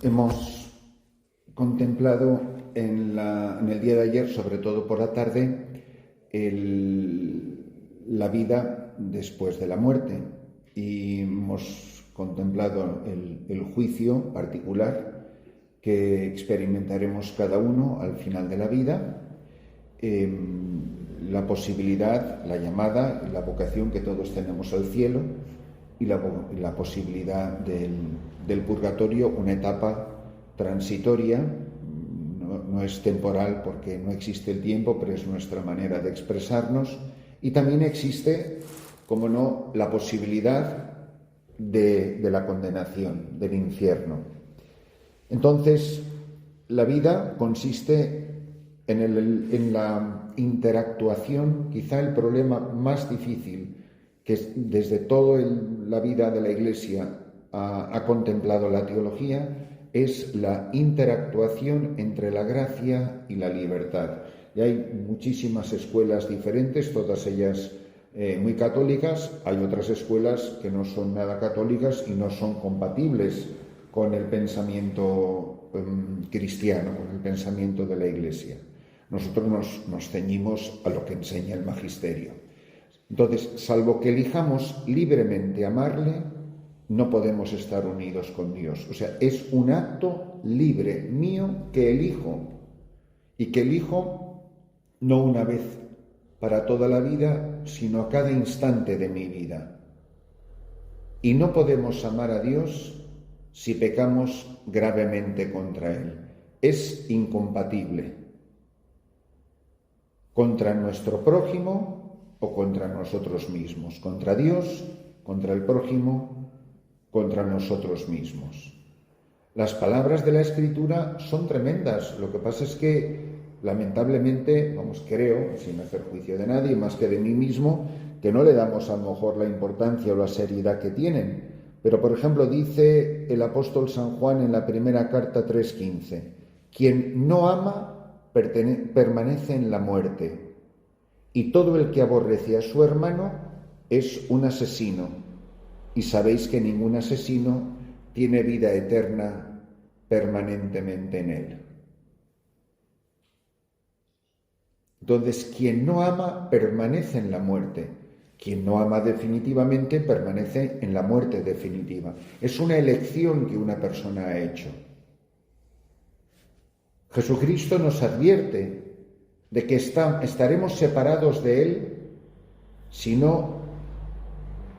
Hemos contemplado en el día de ayer, sobre todo por la tarde, la vida después de la muerte, y hemos contemplado el juicio particular que experimentaremos cada uno al final de la vida, la posibilidad, la llamada, la vocación que todos tenemos al cielo, y la posibilidad del purgatorio, una etapa transitoria, no es temporal porque no existe el tiempo, pero es nuestra manera de expresarnos. Y también existe, como no, la posibilidad de la condenación, del infierno. Entonces, la vida consiste en la interactuación. Quizá el problema más difícil que desde toda la vida de la Iglesia ha contemplado la teología es la interactuación entre la gracia y la libertad. Y hay muchísimas escuelas diferentes, todas ellas muy católicas. Hay otras escuelas que no son nada católicas y no son compatibles con el pensamiento cristiano, con el pensamiento de la Iglesia. Nosotros nos ceñimos a lo que enseña el magisterio. Entonces, salvo que elijamos libremente amarle, no podemos estar unidos con Dios. O sea, es un acto libre mío que elijo, y que elijo no una vez para toda la vida, sino a cada instante de mi vida. Y no podemos amar a Dios si pecamos gravemente contra Él. Es incompatible. Contra nuestro prójimo o contra nosotros mismos, contra Dios, contra el prójimo, contra nosotros mismos. Las palabras de la Escritura son tremendas. Lo que pasa es que, lamentablemente, creo, sin hacer juicio de nadie, más que de mí mismo, que no le damos a lo mejor la importancia o la seriedad que tienen. Pero, por ejemplo, dice el apóstol San Juan en la primera carta 3:15, quien no ama permanece en la muerte. Y todo el que aborrece a su hermano es un asesino. Y sabéis que ningún asesino tiene vida eterna permanentemente en él. Entonces, quien no ama permanece en la muerte. Quien no ama definitivamente permanece en la muerte definitiva. Es una elección que una persona ha hecho. Jesucristo nos advierte de que estaremos separados de Él si no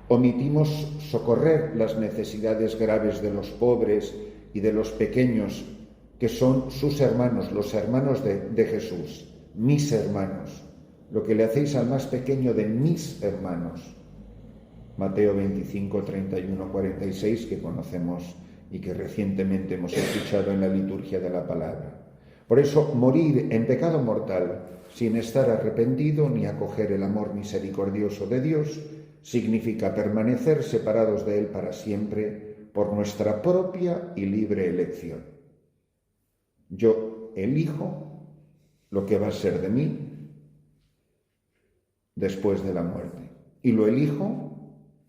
omitimos socorrer las necesidades graves de los pobres y de los pequeños, que son sus hermanos, los hermanos de Jesús, mis hermanos. Lo que le hacéis al más pequeño de mis hermanos. Mateo 25, 31, 46, que conocemos y que recientemente hemos escuchado en la liturgia de la palabra. Por eso, morir en pecado mortal, sin estar arrepentido ni acoger el amor misericordioso de Dios, significa permanecer separados de Él para siempre por nuestra propia y libre elección. Yo elijo lo que va a ser de mí después de la muerte, y lo elijo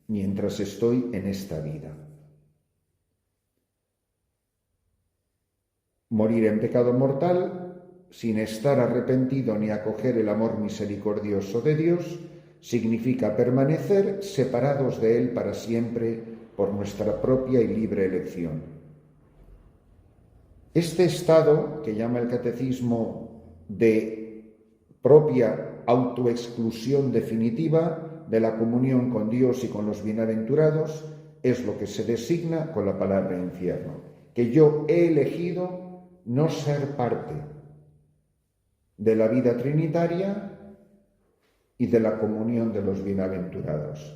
mientras estoy en esta vida. Morir en pecado mortal, sin estar arrepentido ni acoger el amor misericordioso de Dios, significa permanecer separados de Él para siempre por nuestra propia y libre elección. Este estado, que llama el catecismo de propia autoexclusión definitiva de la comunión con Dios y con los bienaventurados, es lo que se designa con la palabra infierno, que yo he elegido no ser parte de la vida trinitaria y de la comunión de los bienaventurados.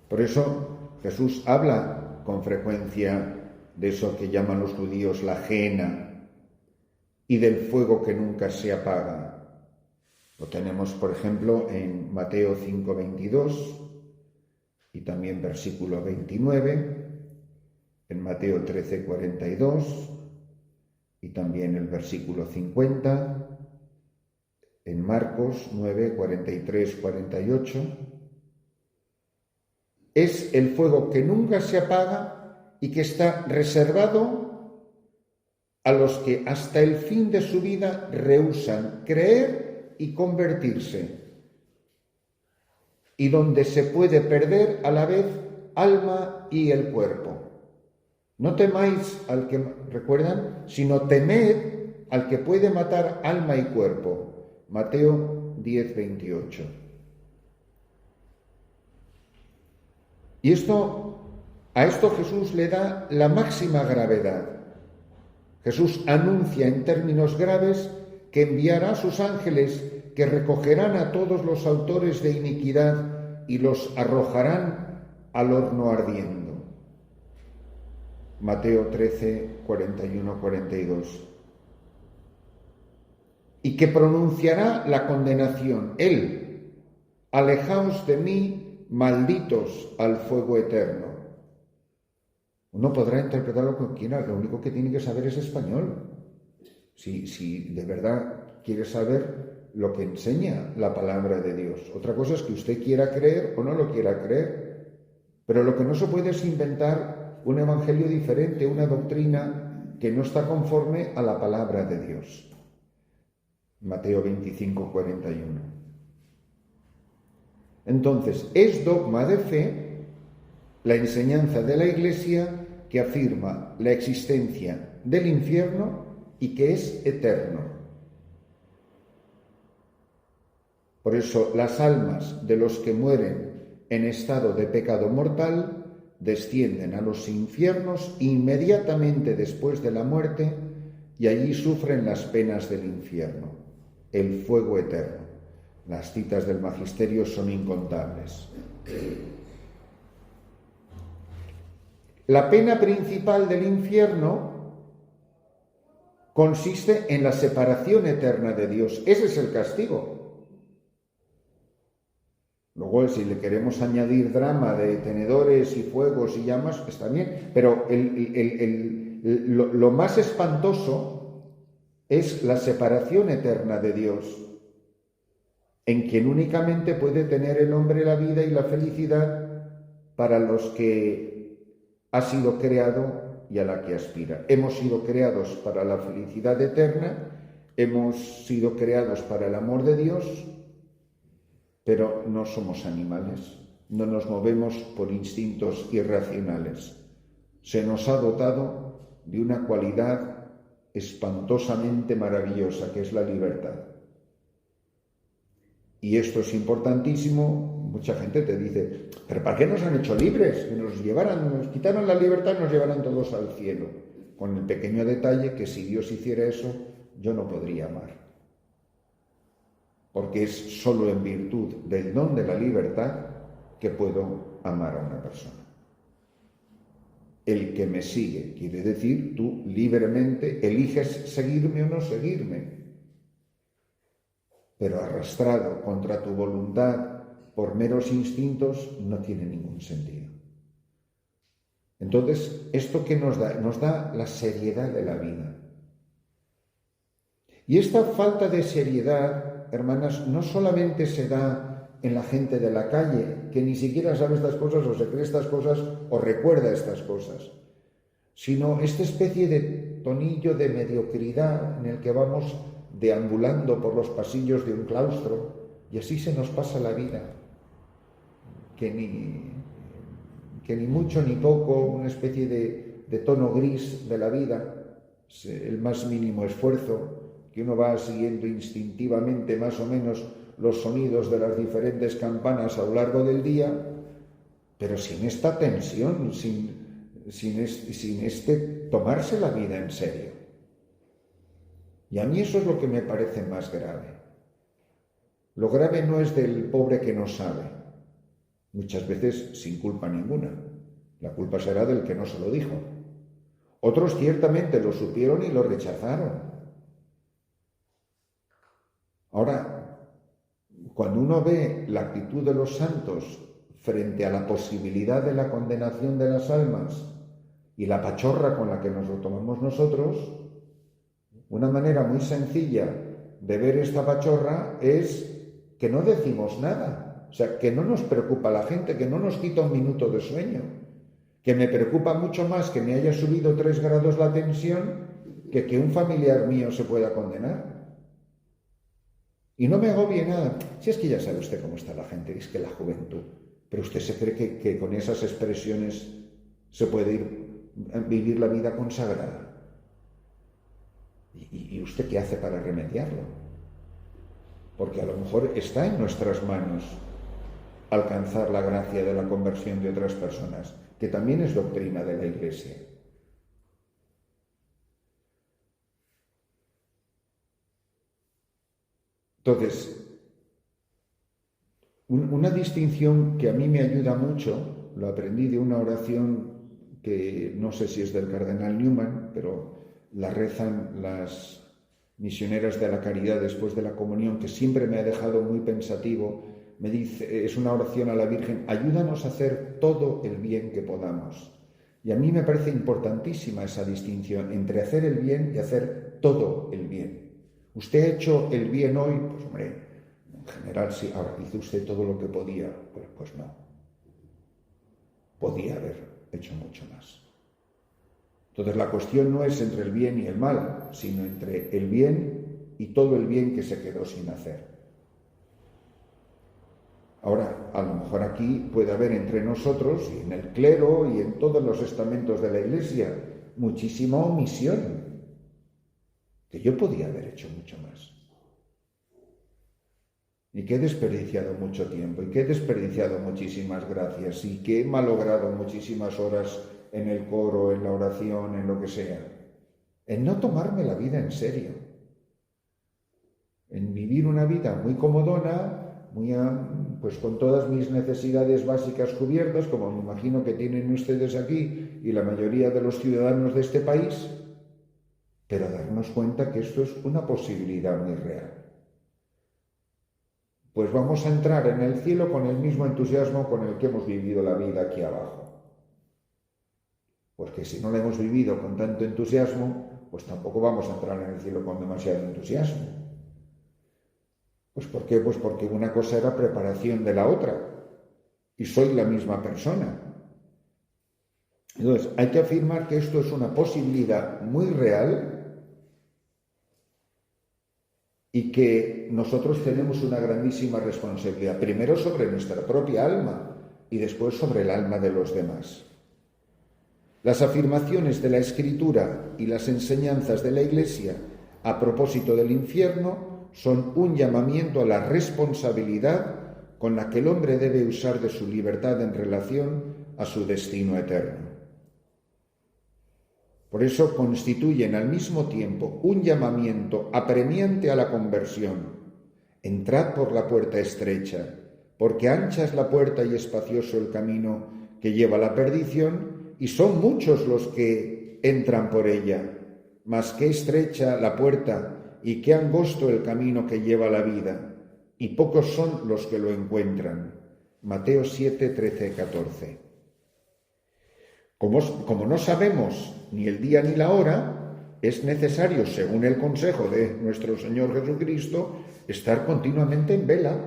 Por eso Jesús habla con frecuencia de eso que llaman los judíos la gehenna y del fuego que nunca se apaga. Lo tenemos, por ejemplo, en Mateo 5:22 y también versículo 29, en Mateo 13:42 y también el versículo 50, en Marcos 9:43-48, Es el fuego que nunca se apaga y que está reservado a los que hasta el fin de su vida rehúsan creer y convertirse, y donde se puede perder a la vez alma y el cuerpo. No temáis al que, ¿recuerdan? Sino temed al que puede matar alma y cuerpo. Mateo 10:28. Y a esto Jesús le da la máxima gravedad. Jesús anuncia en términos graves que enviará a sus ángeles que recogerán a todos los autores de iniquidad y los arrojarán al horno ardiendo. Mateo 13, 41, 42. Y que pronunciará la condenación, Él: alejaos de mí, malditos, al fuego eterno. Uno podrá interpretarlo como quiera, lo único que tiene que saber es español. Si de verdad quiere saber lo que enseña la palabra de Dios. Otra cosa es que usted quiera creer o no lo quiera creer. Pero lo que no se puede es inventar un evangelio diferente, una doctrina que no está conforme a la palabra de Dios. Mateo 25, 41. Entonces, es dogma de fe la enseñanza de la Iglesia que afirma la existencia del infierno y que es eterno. Por eso, las almas de los que mueren en estado de pecado mortal descienden a los infiernos inmediatamente después de la muerte y allí sufren las penas del infierno, el fuego eterno. Las citas del Magisterio son incontables. La pena principal del infierno consiste en la separación eterna de Dios. Ese es el castigo. Luego, si le queremos añadir drama de tenedores y fuegos y llamas, está bien, pero lo más espantoso es la separación eterna de Dios, en quien únicamente puede tener el hombre la vida y la felicidad para los que ha sido creado y a la que aspira. Hemos sido creados para la felicidad eterna, hemos sido creados para el amor de Dios, pero no somos animales, no nos movemos por instintos irracionales. Se nos ha dotado de una cualidad espantosamente maravillosa, que es la libertad. Y esto es importantísimo. Mucha gente te dice, ¿pero para qué nos han hecho libres? Que nos quitaron la libertad y nos llevaran todos al cielo. Con el pequeño detalle que si Dios hiciera eso, yo no podría amar. Porque es solo en virtud del don de la libertad que puedo amar a una persona. El que me sigue, quiere decir, tú libremente eliges seguirme o no seguirme. Pero arrastrado contra tu voluntad por meros instintos no tiene ningún sentido. Entonces, ¿esto qué nos da? Nos da la seriedad de la vida. Y esta falta de seriedad, hermanas, no solamente se da en la gente de la calle, que ni siquiera sabe estas cosas o se cree estas cosas o recuerda estas cosas, sino esta especie de tonillo de mediocridad en el que vamos deambulando por los pasillos de un claustro y así se nos pasa la vida, que ni mucho ni poco, una especie de tono gris de la vida, el más mínimo esfuerzo, que uno va siguiendo instintivamente más o menos los sonidos de las diferentes campanas a lo largo del día, pero sin esta tensión, sin este tomarse la vida en serio. Y a mí eso es lo que me parece más grave. Lo grave no es del pobre que no sabe, muchas veces sin culpa ninguna. La culpa será del que no se lo dijo. Otros ciertamente lo supieron y lo rechazaron. Ahora, cuando uno ve la actitud de los santos frente a la posibilidad de la condenación de las almas y la pachorra con la que nos lo tomamos nosotros, una manera muy sencilla de ver esta pachorra es que no decimos nada. O sea, que no nos preocupa la gente, que no nos quita un minuto de sueño, que me preocupa mucho más que me haya subido 3 grados la tensión que un familiar mío se pueda condenar. Y no me agobie nada. Si es que ya sabe usted cómo está la gente, es que la juventud. Pero usted se cree que con esas expresiones se puede vivir la vida consagrada. ¿Y usted qué hace para remediarlo? Porque a lo mejor está en nuestras manos alcanzar la gracia de la conversión de otras personas, que también es doctrina de la Iglesia. Entonces, una distinción que a mí me ayuda mucho, lo aprendí de una oración que no sé si es del cardenal Newman, pero la rezan las misioneras de la caridad después de la comunión, que siempre me ha dejado muy pensativo. Me dice, es una oración a la Virgen: ayúdanos a hacer todo el bien que podamos. Y a mí me parece importantísima esa distinción entre hacer el bien y hacer todo el bien. ¿Usted ha hecho el bien hoy? Pues hombre, en general sí. Ahora, ¿hizo usted todo lo que podía? Pues no. Podía haber hecho mucho más. Entonces la cuestión no es entre el bien y el mal, sino entre el bien y todo el bien que se quedó sin hacer. Ahora, a lo mejor aquí puede haber entre nosotros, y en el clero y en todos los estamentos de la Iglesia, muchísima omisión, que yo podía haber hecho mucho más. Y que he desperdiciado mucho tiempo, y que he desperdiciado muchísimas gracias, y que he malogrado muchísimas horas en el coro, en la oración, en lo que sea. En no tomarme la vida en serio. En vivir una vida muy comodona, pues con todas mis necesidades básicas cubiertas, como me imagino que tienen ustedes aquí y la mayoría de los ciudadanos de este país, pero darnos cuenta que esto es una posibilidad muy real. Pues vamos a entrar en el cielo con el mismo entusiasmo con el que hemos vivido la vida aquí abajo. Porque si no la hemos vivido con tanto entusiasmo, pues tampoco vamos a entrar en el cielo con demasiado entusiasmo. Pues ¿por qué? Pues porque una cosa era preparación de la otra, y soy la misma persona. Entonces, hay que afirmar que esto es una posibilidad muy real y que nosotros tenemos una grandísima responsabilidad, primero sobre nuestra propia alma y después sobre el alma de los demás. Las afirmaciones de la Escritura y las enseñanzas de la Iglesia a propósito del infierno son un llamamiento a la responsabilidad con la que el hombre debe usar de su libertad en relación a su destino eterno. Por eso constituyen al mismo tiempo un llamamiento apremiante a la conversión. Entrad por la puerta estrecha, porque ancha es la puerta y espacioso el camino que lleva a la perdición, y son muchos los que entran por ella. Mas qué estrecha la puerta y qué angosto el camino que lleva a la vida, y pocos son los que lo encuentran. Mateo 7, 13, 14. Como no sabemos ni el día ni la hora, es necesario, según el consejo de nuestro Señor Jesucristo, estar continuamente en vela.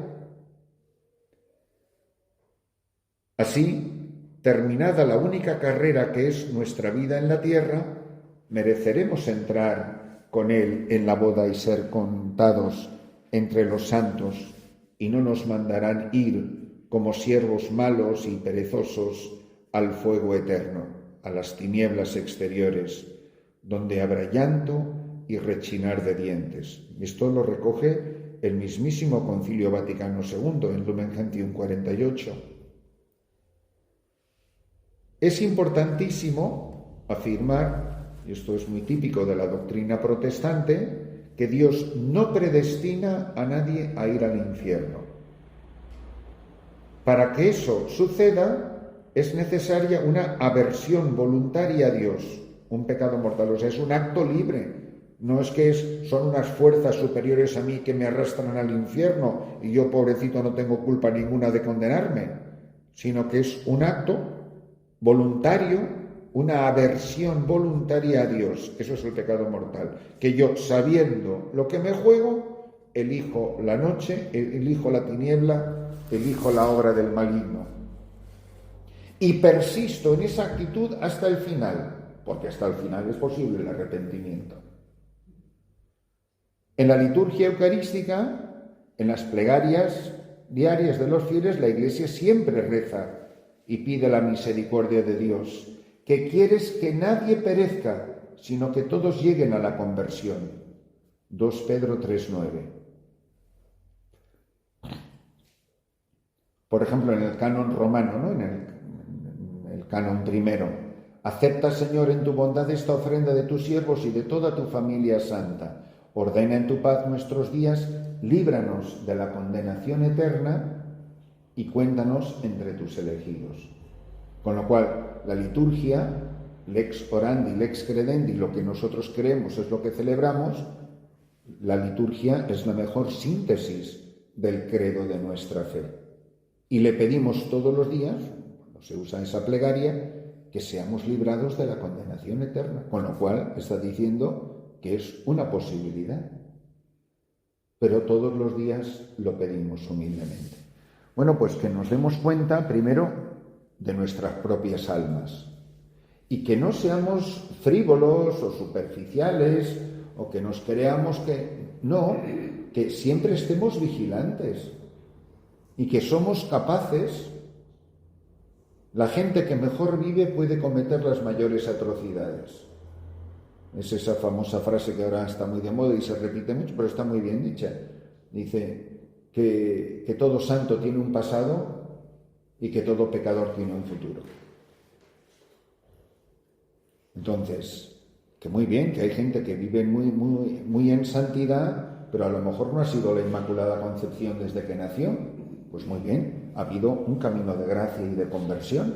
Así, terminada la única carrera que es nuestra vida en la tierra, mereceremos entrar con Él en la boda y ser contados entre los santos, y no nos mandarán ir como siervos malos y perezosos al fuego eterno, a las tinieblas exteriores, donde habrá llanto y rechinar de dientes. Esto lo recoge el mismísimo Concilio Vaticano II en Lumen Gentium 48. Es importantísimo afirmar, y esto es muy típico de la doctrina protestante, que Dios no predestina a nadie a ir al infierno. Para que eso suceda, es necesaria una aversión voluntaria a Dios, un pecado mortal, o sea, es un acto libre. No es que son unas fuerzas superiores a mí que me arrastran al infierno y yo, pobrecito, no tengo culpa ninguna de condenarme, sino que es un acto voluntario, una aversión voluntaria a Dios. Eso es el pecado mortal, que yo, sabiendo lo que me juego, elijo la noche, elijo la tiniebla, elijo la obra del maligno. Y persisto en esa actitud hasta el final, porque hasta el final es posible el arrepentimiento. En la liturgia eucarística, en las plegarias diarias de los fieles, la Iglesia siempre reza y pide la misericordia de Dios, que quieres que nadie perezca, sino que todos lleguen a la conversión. 2 Pedro 3:9. Por ejemplo, en el canon romano, ¿no? en el canon primero, acepta, Señor, en tu bondad esta ofrenda de tus siervos y de toda tu familia santa. Ordena en tu paz nuestros días, líbranos de la condenación eterna y cuéntanos entre tus elegidos. Con lo cual, la liturgia, lex orandi, lex credendi, lo que nosotros creemos es lo que celebramos. La liturgia es la mejor síntesis del credo de nuestra fe. Y le pedimos todos los días, cuando se usa esa plegaria, que seamos librados de la condenación eterna. Con lo cual, está diciendo que es una posibilidad. Pero todos los días lo pedimos humildemente. Bueno, pues que nos demos cuenta, primero, de nuestras propias almas. Y que no seamos frívolos o superficiales, o que nos creamos que... No, que siempre estemos vigilantes. Y que somos capaces... La gente que mejor vive puede cometer las mayores atrocidades. Es esa famosa frase que ahora está muy de moda y se repite mucho, pero está muy bien dicha. Dice que todo santo tiene un pasado y que todo pecador tiene un futuro. Entonces, que muy bien, que hay gente que vive muy en santidad, pero a lo mejor no ha sido la Inmaculada Concepción desde que nació. Pues muy bien, ha habido un camino de gracia y de conversión.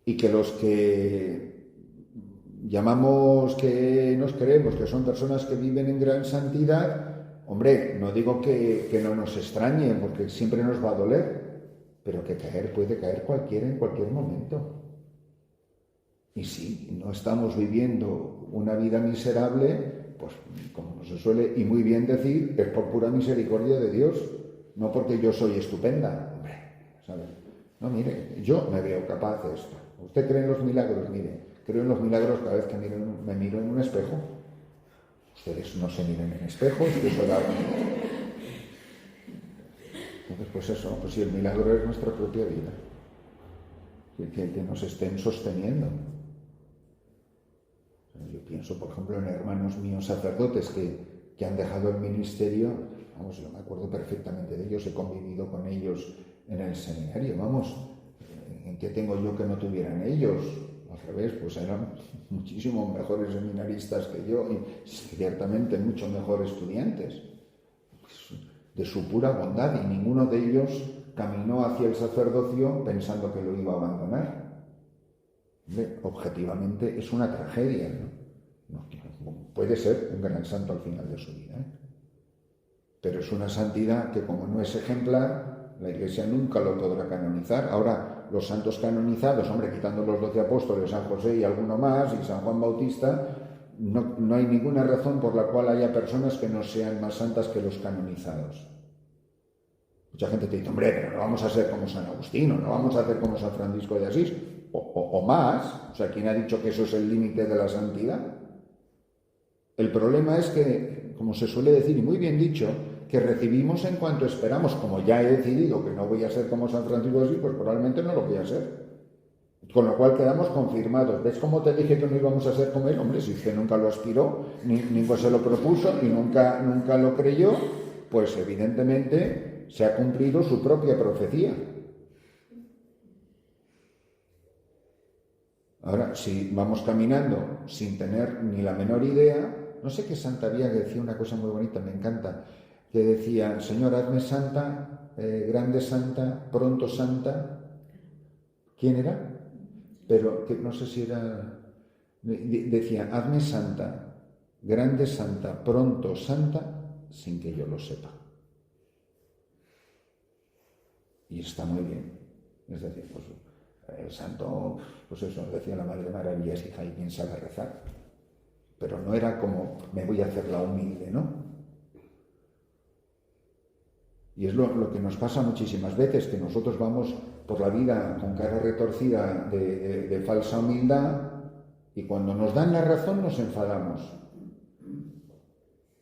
Y que los que llamamos, que nos creemos que son personas que viven en gran santidad, hombre, no digo que no nos extrañe, porque siempre nos va a doler, pero que puede caer cualquiera en cualquier momento. Y si no estamos viviendo una vida miserable, pues como se suele y muy bien decir, es por pura misericordia de Dios, no porque yo soy estupenda, hombre, ¿sabes? No, mire, yo me veo capaz de esto. ¿Usted cree en los milagros? Mire, creo en los milagros cada vez que me miro en un espejo. Ustedes no se miren en espejos, que eso da... Entonces, pues eso, pues si el milagro es nuestra propia vida, que nos estén sosteniendo. Yo pienso, por ejemplo, en hermanos míos sacerdotes que han dejado el ministerio. Vamos, yo me acuerdo perfectamente de ellos, he convivido con ellos en el seminario, vamos, ¿en qué tengo yo que no tuvieran ellos? Al revés, pues eran muchísimo mejores seminaristas que yo y ciertamente mucho mejor estudiantes, pues, de su pura bondad, y ninguno de ellos caminó hacia el sacerdocio pensando que lo iba a abandonar. Objetivamente es una tragedia, ¿no? Puede ser un gran santo al final de su vida, ¿eh? Pero es una santidad que, como no es ejemplar, la Iglesia nunca lo podrá canonizar. Ahora, los santos canonizados, hombre, quitando los 12 apóstoles, San José y alguno más, y San Juan Bautista, no hay ninguna razón por la cual haya personas que no sean más santas que los canonizados. Mucha gente te dice, hombre, pero no vamos a ser como San Agustín, no vamos a hacer como San Francisco de Asís, o más. O sea, ¿quién ha dicho que eso es el límite de la santidad? El problema es que, como se suele decir, y muy bien dicho, que recibimos en cuanto esperamos. Como ya he decidido que no voy a ser como San Francisco de Asís, pues probablemente no lo voy a ser. Con lo cual quedamos confirmados. ¿Ves cómo te dije que no íbamos a ser como él? Hombre, si usted nunca lo aspiró, nunca se lo propuso y nunca lo creyó, pues evidentemente se ha cumplido su propia profecía. Ahora, si vamos caminando sin tener ni la menor idea, no sé qué santa había que decía una cosa muy bonita, me encanta, que decía, Señor, hazme santa, grande santa, pronto santa. ¿Quién era? Pero que no sé si era... Decía, hazme santa, grande santa, pronto santa, sin que yo lo sepa. Y está muy bien. Es decir, pues el santo, pues eso, decía la Madre Maravillas, hija, ¿y quién sabe rezar? pero no era como me voy a hacer la humilde, ¿no? Y es lo que nos pasa muchísimas veces, que nosotros vamos por la vida con cara retorcida de falsa humildad, y cuando nos dan la razón nos enfadamos.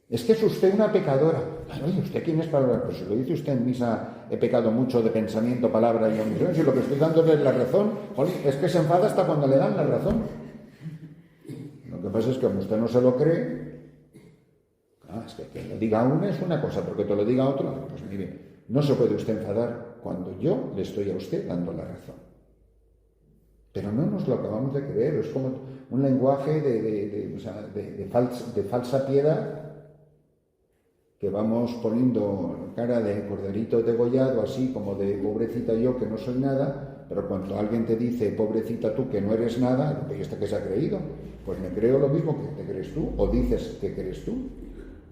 Es que es usted una pecadora. Oye, ¿usted quién es para hablar? Pues si lo dice usted en misa, he pecado mucho de pensamiento, palabra y omisión. Si lo que estoy dándole es la razón, jolín, es que se enfada hasta cuando le dan la razón. Lo que pasa es que como usted no se lo cree, es que lo diga uno es una cosa, pero que te lo diga otro, pues mire, no se puede usted enfadar cuando yo le estoy a usted dando la razón. Pero no nos lo acabamos de creer, es como un lenguaje de falsa piedad, que vamos poniendo cara de corderito degollado, así como de pobrecita yo que no soy nada, pero cuando alguien te dice pobrecita tú que no eres nada, ¿y este que se ha creído? Pues me creo lo mismo que te crees tú, o dices que crees tú,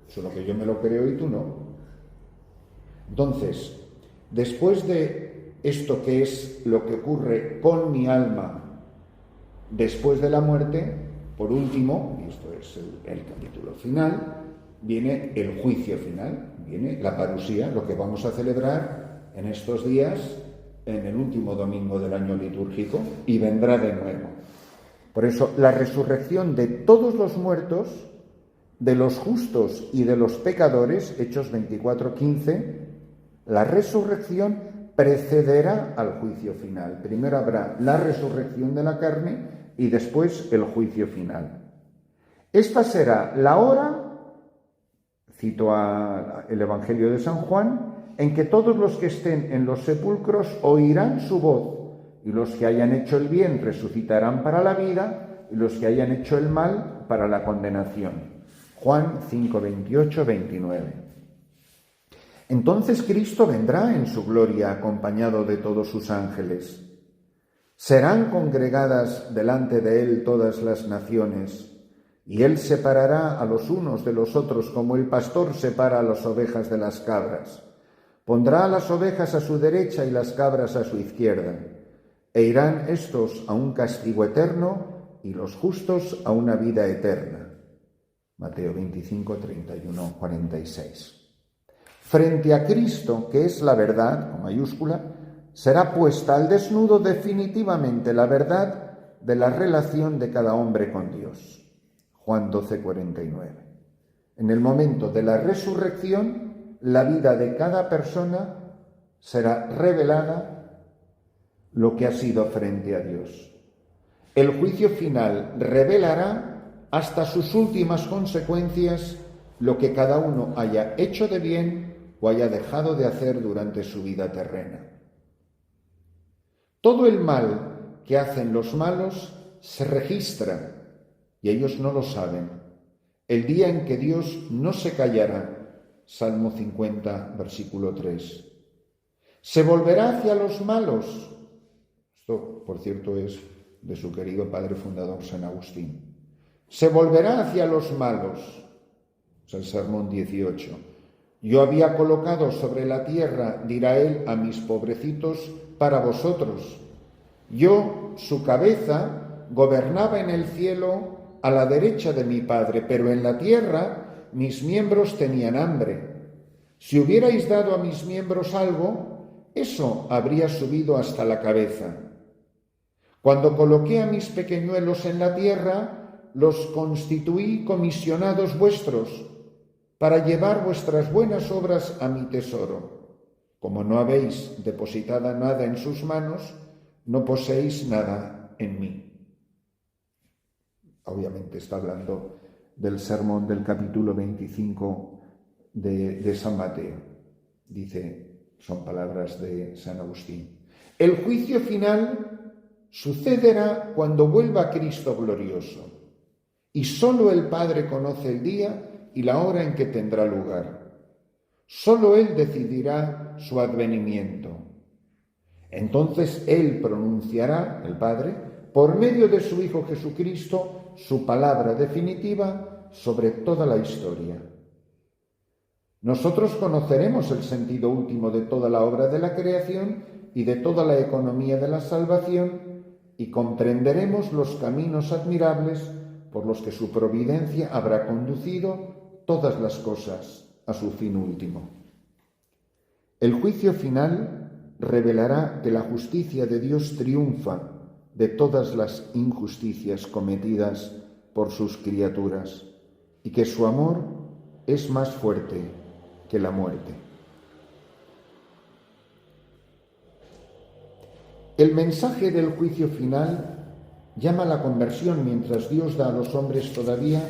solo que yo me lo creo y tú no. Entonces, después de esto que es lo que ocurre con mi alma después de la muerte, por último, y esto es el capítulo final, viene el juicio final, viene la parusía, lo que vamos a celebrar en estos días, en el último domingo del año litúrgico, y vendrá de nuevo. Por eso, la resurrección de todos los muertos, de los justos y de los pecadores, Hechos 24:15, la resurrección precederá al juicio final. Primero habrá la resurrección de la carne y después el juicio final. Esta será la hora, cito el Evangelio de San Juan, en que todos los que estén en los sepulcros oirán su voz, y los que hayan hecho el bien resucitarán para la vida, y los que hayan hecho el mal para la condenación. Juan 5, 28, 29. Entonces Cristo vendrá en su gloria acompañado de todos sus ángeles. Serán congregadas delante de él todas las naciones, y él separará a los unos de los otros como el pastor separa a las ovejas de las cabras. Pondrá a las ovejas a su derecha y las cabras a su izquierda, e irán estos a un castigo eterno y los justos a una vida eterna. Mateo 25, 31, 46. Frente a Cristo, que es la verdad, con mayúscula, será puesta al desnudo definitivamente la verdad de la relación de cada hombre con Dios. Juan 12, 49. En el momento de la resurrección, la vida de cada persona será revelada lo que ha sido frente a Dios. El juicio final revelará hasta sus últimas consecuencias lo que cada uno haya hecho de bien o haya dejado de hacer durante su vida terrena. Todo el mal que hacen los malos se registra y ellos no lo saben. El día en que Dios no se callará, Salmo 50, versículo 3. Se volverá hacia los malos. Esto, por cierto, es de su querido padre fundador San Agustín. Se volverá hacia los malos. Es el Sermón 18. Yo había colocado sobre la tierra, dirá él, a mis pobrecitos para vosotros. Yo, su cabeza, gobernaba en el cielo a la derecha de mi Padre, pero en la tierra mis miembros tenían hambre. Si hubierais dado a mis miembros algo, eso habría subido hasta la cabeza. Cuando coloqué a mis pequeñuelos en la tierra, los constituí comisionados vuestros, para llevar vuestras buenas obras a mi tesoro. Como no habéis depositado nada en sus manos, no poseéis nada en mí. Obviamente está hablando del sermón del capítulo 25 de San Mateo. Dice, son palabras de San Agustín. El juicio final sucederá cuando vuelva Cristo glorioso, y sólo el Padre conoce el día y la hora en que tendrá lugar. Sólo Él decidirá su advenimiento. Entonces Él pronunciará, el Padre, por medio de su Hijo Jesucristo, su palabra definitiva sobre toda la historia. Nosotros conoceremos el sentido último de toda la obra de la creación y de toda la economía de la salvación, y comprenderemos los caminos admirables por los que su providencia habrá conducido todas las cosas a su fin último. El juicio final revelará que la justicia de Dios triunfa de todas las injusticias cometidas por sus criaturas y que su amor es más fuerte que la muerte. El mensaje del juicio final llama a la conversión mientras Dios da a los hombres todavía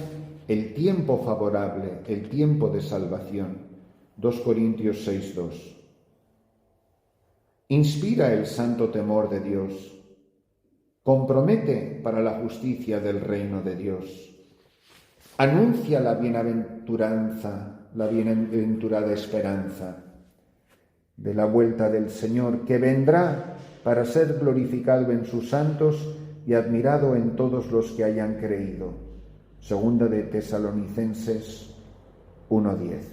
el tiempo favorable, el tiempo de salvación. 2 Corintios 6:2. Inspira el santo temor de Dios. Compromete para la justicia del reino de Dios. Anuncia la bienaventuranza, la bienaventurada esperanza de la vuelta del Señor, que vendrá para ser glorificado en sus santos y admirado en todos los que hayan creído. Segunda de Tesalonicenses 1:10.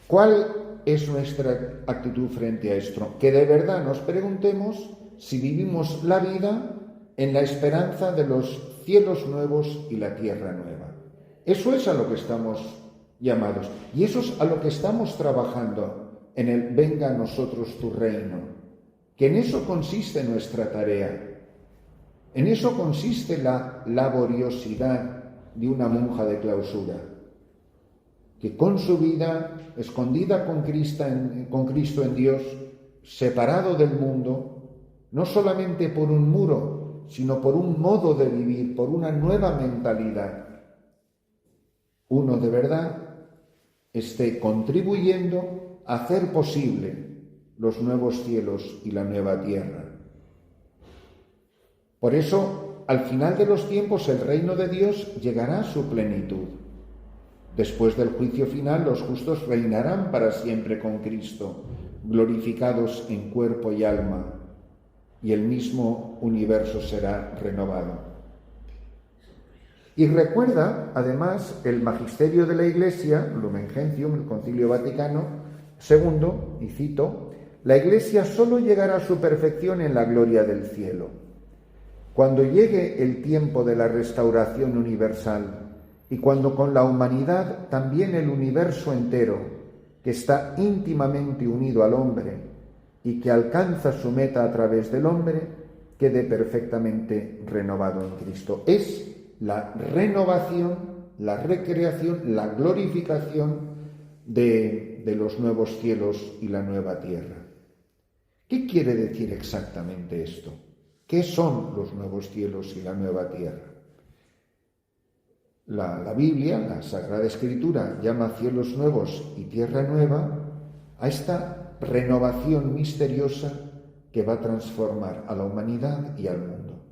¿Cuál es nuestra actitud frente a esto? Que de verdad nos preguntemos si vivimos la vida en la esperanza de los cielos nuevos y la tierra nueva. Eso es a lo que estamos llamados y eso es a lo que estamos trabajando en el venga a nosotros tu reino, que en eso consiste nuestra tarea, en eso consiste la laboriosidad de una monja de clausura, que con su vida, escondida con Cristo en Dios, separado del mundo, no solamente por un muro, sino por un modo de vivir, por una nueva mentalidad, uno de verdad esté contribuyendo a hacer posible los nuevos cielos y la nueva tierra. Por eso, al final de los tiempos, el reino de Dios llegará a su plenitud. Después del juicio final, los justos reinarán para siempre con Cristo, glorificados en cuerpo y alma, y el mismo universo será renovado. Y recuerda, además, el magisterio de la Iglesia, Lumen Gentium, el Concilio Vaticano II, y cito, la Iglesia solo llegará a su perfección en la gloria del cielo. Cuando llegue el tiempo de la restauración universal y cuando con la humanidad también el universo entero, que está íntimamente unido al hombre y que alcanza su meta a través del hombre, quede perfectamente renovado en Cristo. Es la renovación, la recreación, la glorificación de los nuevos cielos y la nueva tierra. ¿Qué quiere decir exactamente esto? ¿Qué son los nuevos cielos y la nueva tierra? La Biblia, la Sagrada Escritura, llama cielos nuevos y tierra nueva a esta renovación misteriosa que va a transformar a la humanidad y al mundo.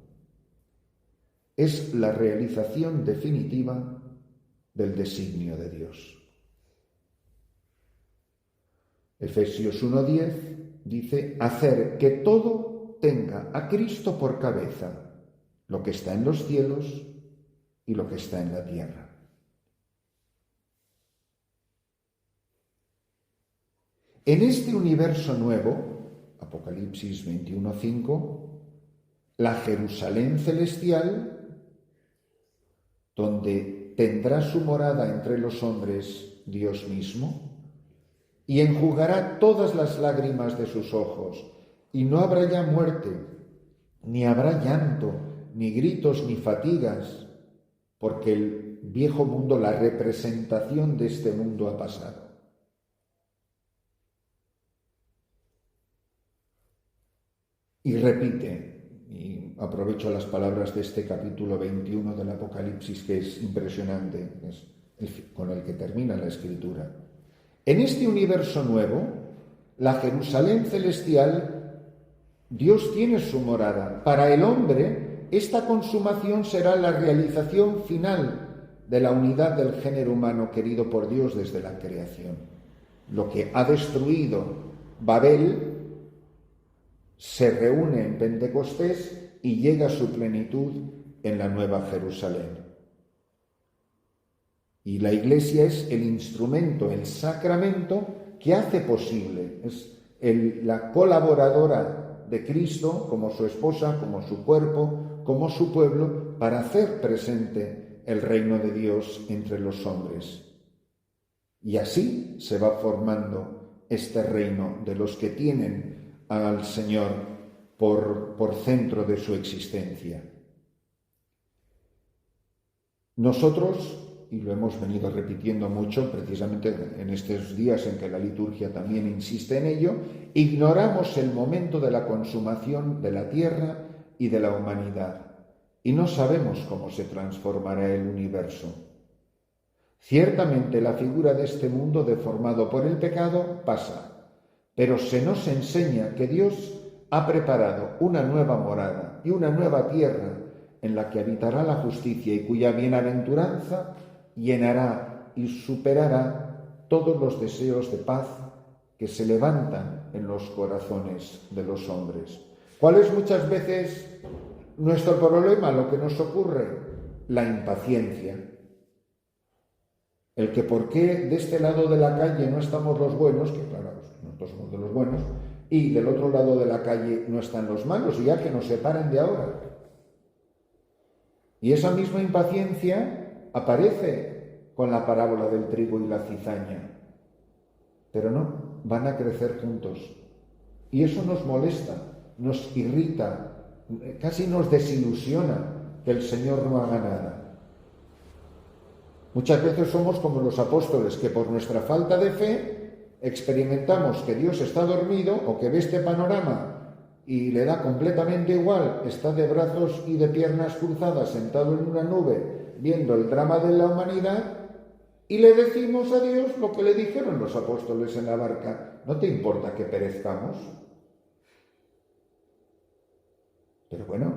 Es la realización definitiva del designio de Dios. Efesios 1:10 dice, hacer que todo tenga a Cristo por cabeza, lo que está en los cielos y lo que está en la tierra. En este universo nuevo, Apocalipsis 21:5, la Jerusalén celestial, donde tendrá su morada entre los hombres Dios mismo, y enjugará todas las lágrimas de sus ojos, y no habrá ya muerte, ni habrá llanto, ni gritos, ni fatigas, porque el viejo mundo, la representación de este mundo ha pasado. Y repite, y aprovecho las palabras de este capítulo 21 del Apocalipsis, que es impresionante, es con el que termina la Escritura. En este universo nuevo, la Jerusalén celestial, Dios tiene su morada. Para el hombre, esta consumación será la realización final de la unidad del género humano querido por Dios desde la creación. Lo que ha destruido Babel se reúne en Pentecostés y llega a su plenitud en la Nueva Jerusalén. Y la Iglesia es el instrumento, el sacramento que hace posible, es la colaboradora de Cristo como su esposa, como su cuerpo, como su pueblo para hacer presente el reino de Dios entre los hombres. Y así se va formando este reino de los que tienen al Señor por centro de su existencia. Nosotros, y lo hemos venido repitiendo mucho precisamente en estos días en que la liturgia también insiste en ello, ignoramos el momento de la consumación de la tierra y de la humanidad, y no sabemos cómo se transformará el universo. Ciertamente la figura de este mundo deformado por el pecado pasa, pero se nos enseña que Dios ha preparado una nueva morada y una nueva tierra en la que habitará la justicia y cuya bienaventuranza llenará y superará todos los deseos de paz que se levantan en los corazones de los hombres. ¿Cuál es muchas veces nuestro problema, lo que nos ocurre? La impaciencia. El que por qué de este lado de la calle no estamos los buenos, que claro, nosotros somos de los buenos, y del otro lado de la calle no están los malos, y ya que nos separen de ahora. Y esa misma impaciencia aparece con la parábola del trigo y la cizaña. Pero no, van a crecer juntos. Y eso nos molesta, nos irrita, casi nos desilusiona que el Señor no haga nada. Muchas veces somos como los apóstoles, que por nuestra falta de fe experimentamos que Dios está dormido o que ve este panorama y le da completamente igual, está de brazos y de piernas cruzadas sentado en una nube viendo el drama de la humanidad, y le decimos a Dios lo que le dijeron los apóstoles en la barca: ¿no te importa que perezcamos? Pero bueno,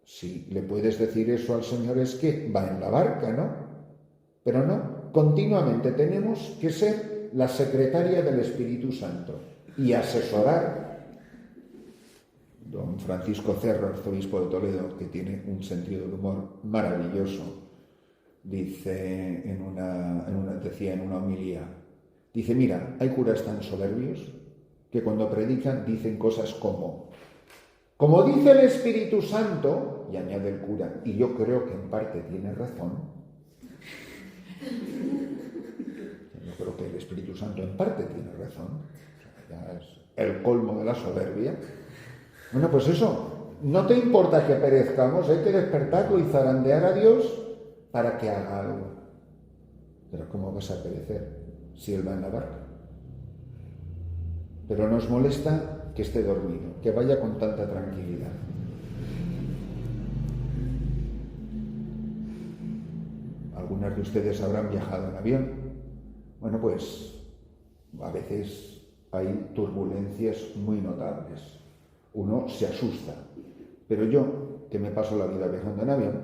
si le puedes decir eso al Señor es que va en la barca, ¿no? Pero no, continuamente tenemos que ser la secretaria del Espíritu Santo y asesorar. Don Francisco Cerro, arzobispo de Toledo, que tiene un sentido del humor maravilloso, dice decía en una homilía, dice: mira, hay curas tan soberbios que cuando predican dicen cosas como dice el Espíritu Santo, y añade el cura, y yo creo que en parte tiene razón. Yo creo que el Espíritu Santo en parte tiene razón. O sea, ya es el colmo de la soberbia. Bueno, pues eso, no te importa que perezcamos, hay que despertarlo y zarandear a Dios para que haga algo. Pero ¿cómo vas a perecer si Él va en la barca? Pero nos molesta que esté dormido, que vaya con tanta tranquilidad. Algunas de ustedes habrán viajado en avión. Bueno, pues a veces hay turbulencias muy notables. Uno se asusta. Pero yo, que me paso la vida viajando en avión,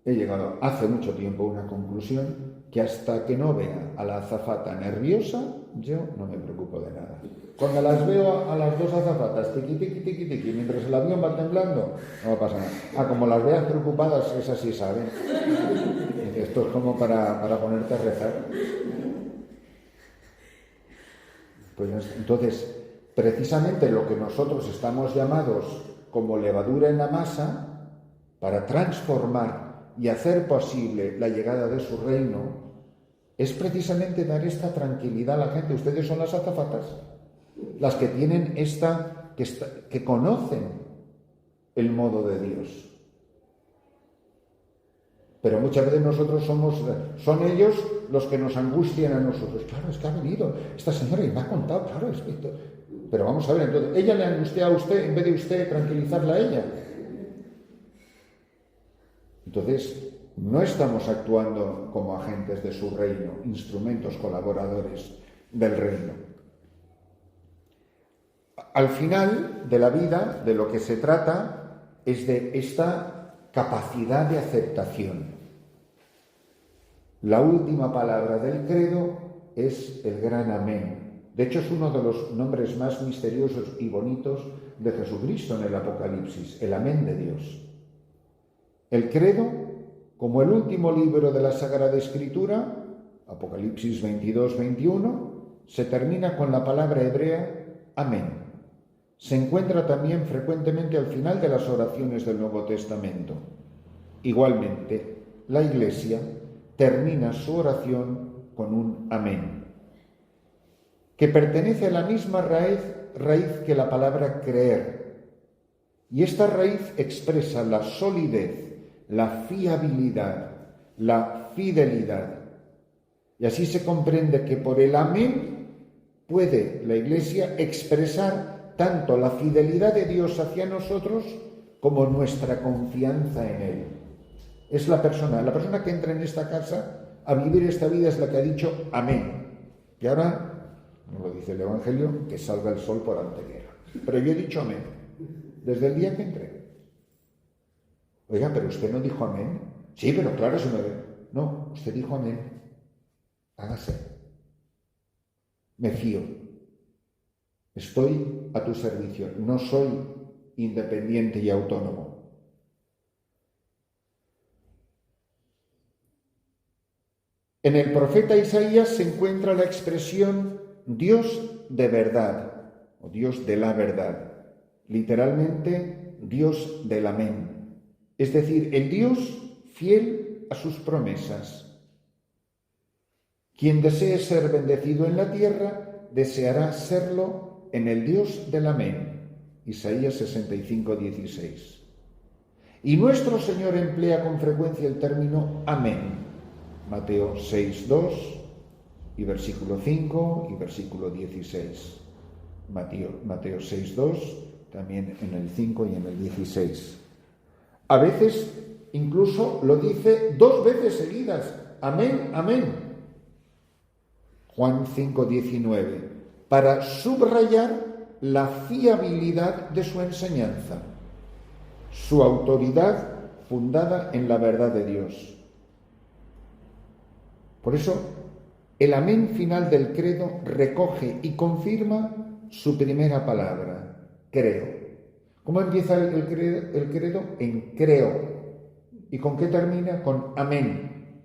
he llegado hace mucho tiempo a una conclusión: que hasta que no vea a la azafata nerviosa, yo no me preocupo de nada. Cuando las veo a las dos azafatas, tiqui, tiqui, tiqui, tiqui, mientras el avión va temblando, no pasa nada. Como las veas preocupadas, esas sí saben. Esto es como para ponerte a rezar. Pues entonces, precisamente lo que nosotros estamos llamados como levadura en la masa, para transformar y hacer posible la llegada de su reino, es precisamente dar esta tranquilidad a la gente. Ustedes son las azafatas, las que tienen que conocen el modo de Dios. Pero muchas veces nosotros son ellos los que nos angustian a nosotros. Claro, es que ha venido esta señora y me ha contado, claro, es que... Pero vamos a ver, entonces, ella le angustia a usted en vez de usted tranquilizarla a ella. Entonces, no estamos actuando como agentes de su reino, instrumentos colaboradores del reino. Al final de la vida, de lo que se trata es de esta capacidad de aceptación. La última palabra del credo es el gran amén. De hecho, es uno de los nombres más misteriosos y bonitos de Jesucristo en el Apocalipsis, el amén de Dios. El credo, como el último libro de la Sagrada Escritura, Apocalipsis 22-21, se termina con la palabra hebrea amén, se encuentra también frecuentemente al final de las oraciones del Nuevo Testamento. Igualmente, la Iglesia termina su oración con un amén, que pertenece a la misma raíz que la palabra creer. Y esta raíz expresa la solidez, la fiabilidad, la fidelidad. Y así se comprende que por el amén puede la Iglesia expresar tanto la fidelidad de Dios hacia nosotros como nuestra confianza en Él. Es la persona que entra en esta casa a vivir esta vida es la que ha dicho amén. Y ahora, como lo dice el Evangelio, que salga el sol por antequera. Pero yo he dicho amén desde el día que entré. Oiga, pero usted no dijo amén. Sí, pero claro, se me ve. No, usted dijo amén. Hágase. Me fío. Estoy a tu servicio. No soy independiente y autónomo. En el profeta Isaías se encuentra la expresión Dios de verdad, o Dios de la verdad. Literalmente, Dios del amén. Es decir, el Dios fiel a sus promesas. Quien desee ser bendecido en la tierra, deseará serlo en el Dios del amén. Isaías 65:16. Y nuestro Señor emplea con frecuencia el término amén. Mateo 6:2 y versículo 5 y versículo 16. Mateo 6:2, también en el 5 y en el 16. A veces incluso lo dice 2 veces seguidas. Amén, amén. Juan 5:19, para subrayar la fiabilidad de su enseñanza, su autoridad fundada en la verdad de Dios. Por eso, el amén final del credo recoge y confirma su primera palabra, creo. ¿Cómo empieza el credo? En creo. ¿Y con qué termina? Con amén.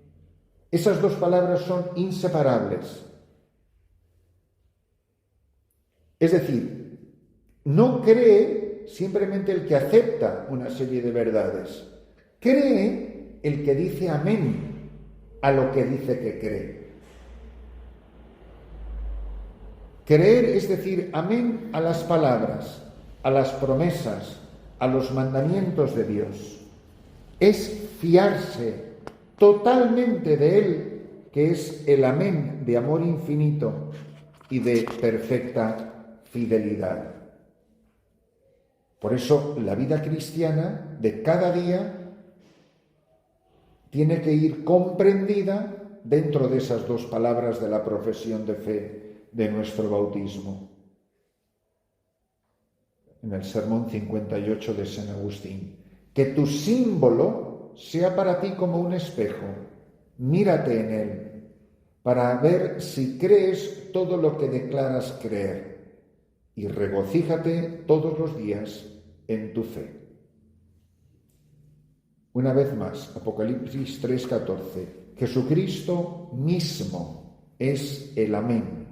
Esas 2 palabras son inseparables. Es decir, no cree simplemente el que acepta una serie de verdades. Cree el que dice amén a lo que dice que cree. Creer es decir amén a las palabras, a las promesas, a los mandamientos de Dios. Es fiarse totalmente de Él, que es el amén de amor infinito y de perfecta fidelidad. Por eso la vida cristiana de cada día tiene que ir comprendida dentro de esas 2 palabras de la profesión de fe de nuestro bautismo. En el Sermón 58 de San Agustín, que tu símbolo sea para ti como un espejo, mírate en él, para ver si crees todo lo que declaras creer, y regocíjate todos los días en tu fe. Una vez más, Apocalipsis 3:14, Jesucristo mismo es el amén.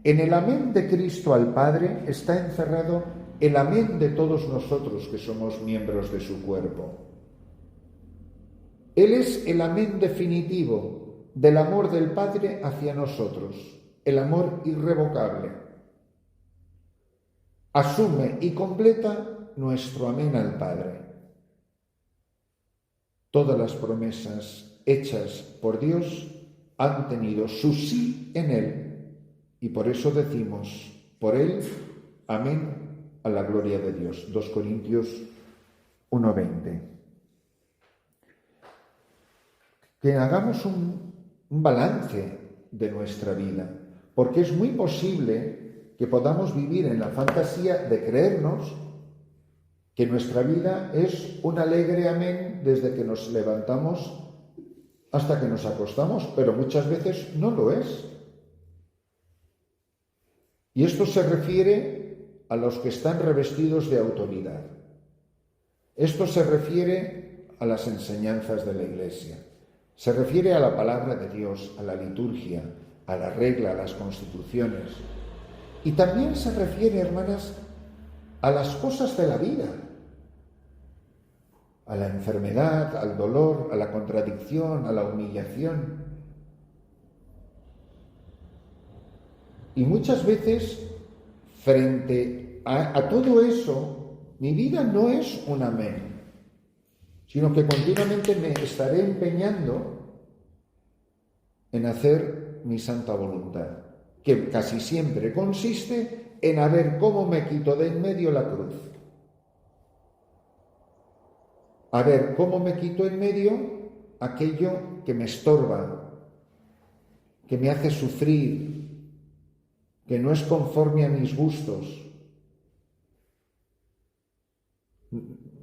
En el amén de Cristo al Padre está encerrado el amén de todos nosotros que somos miembros de su cuerpo. Él es el amén definitivo del amor del Padre hacia nosotros, el amor irrevocable. Asume y completa nuestro amén al Padre. Todas las promesas hechas por Dios han tenido su sí en Él, y por eso decimos, por Él, amén a la gloria de Dios. 2 Corintios 1:20. Que hagamos un balance de nuestra vida, porque es muy posible que podamos vivir en la fantasía de creernos que nuestra vida es un alegre amén desde que nos levantamos hasta que nos acostamos, pero muchas veces no lo es. Y esto se refiere a los que están revestidos de autoridad. Esto se refiere a las enseñanzas de la Iglesia. Se refiere a la palabra de Dios, a la liturgia, a la regla, a las constituciones. Y también se refiere, hermanas, a las cosas de la vida, a la enfermedad, al dolor, a la contradicción, a la humillación. Y muchas veces, frente a todo eso, mi vida no es un amén, sino que continuamente me estaré empeñando en hacer mi santa voluntad, que casi siempre consiste en a ver cómo me quito de en medio la cruz. A ver cómo me quito en medio aquello que me estorba, que me hace sufrir, que no es conforme a mis gustos.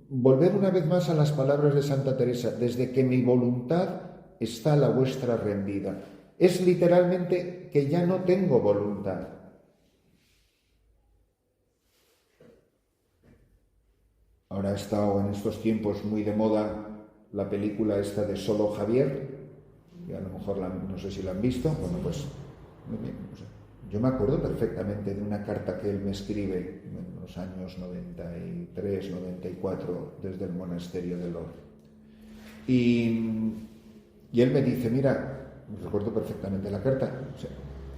Volver una vez más a las palabras de Santa Teresa: desde que mi voluntad está la vuestra rendida. Es literalmente que ya no tengo voluntad. Ahora ha estado en estos tiempos muy de moda la película esta de Solo Javier, que a lo mejor no sé si la han visto. Bueno, pues yo me acuerdo perfectamente de una carta que él me escribe en los años 93, 94, desde el monasterio de Lor. Y él me dice: mira, me recuerdo perfectamente la carta,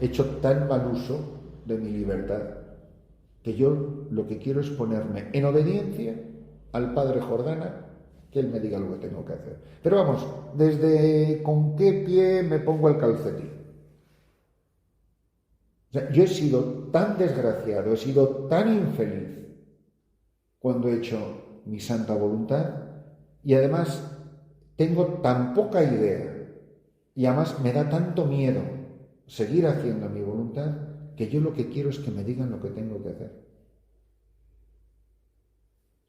he hecho tan mal uso de mi libertad que yo lo que quiero es ponerme en obediencia al Padre Jordana, que él me diga lo que tengo que hacer. Pero vamos, desde con qué pie me pongo el calcetín. O sea, yo he sido tan desgraciado, he sido tan infeliz cuando he hecho mi santa voluntad, y además tengo tan poca idea, y además me da tanto miedo seguir haciendo mi voluntad, que yo lo que quiero es que me digan lo que tengo que hacer.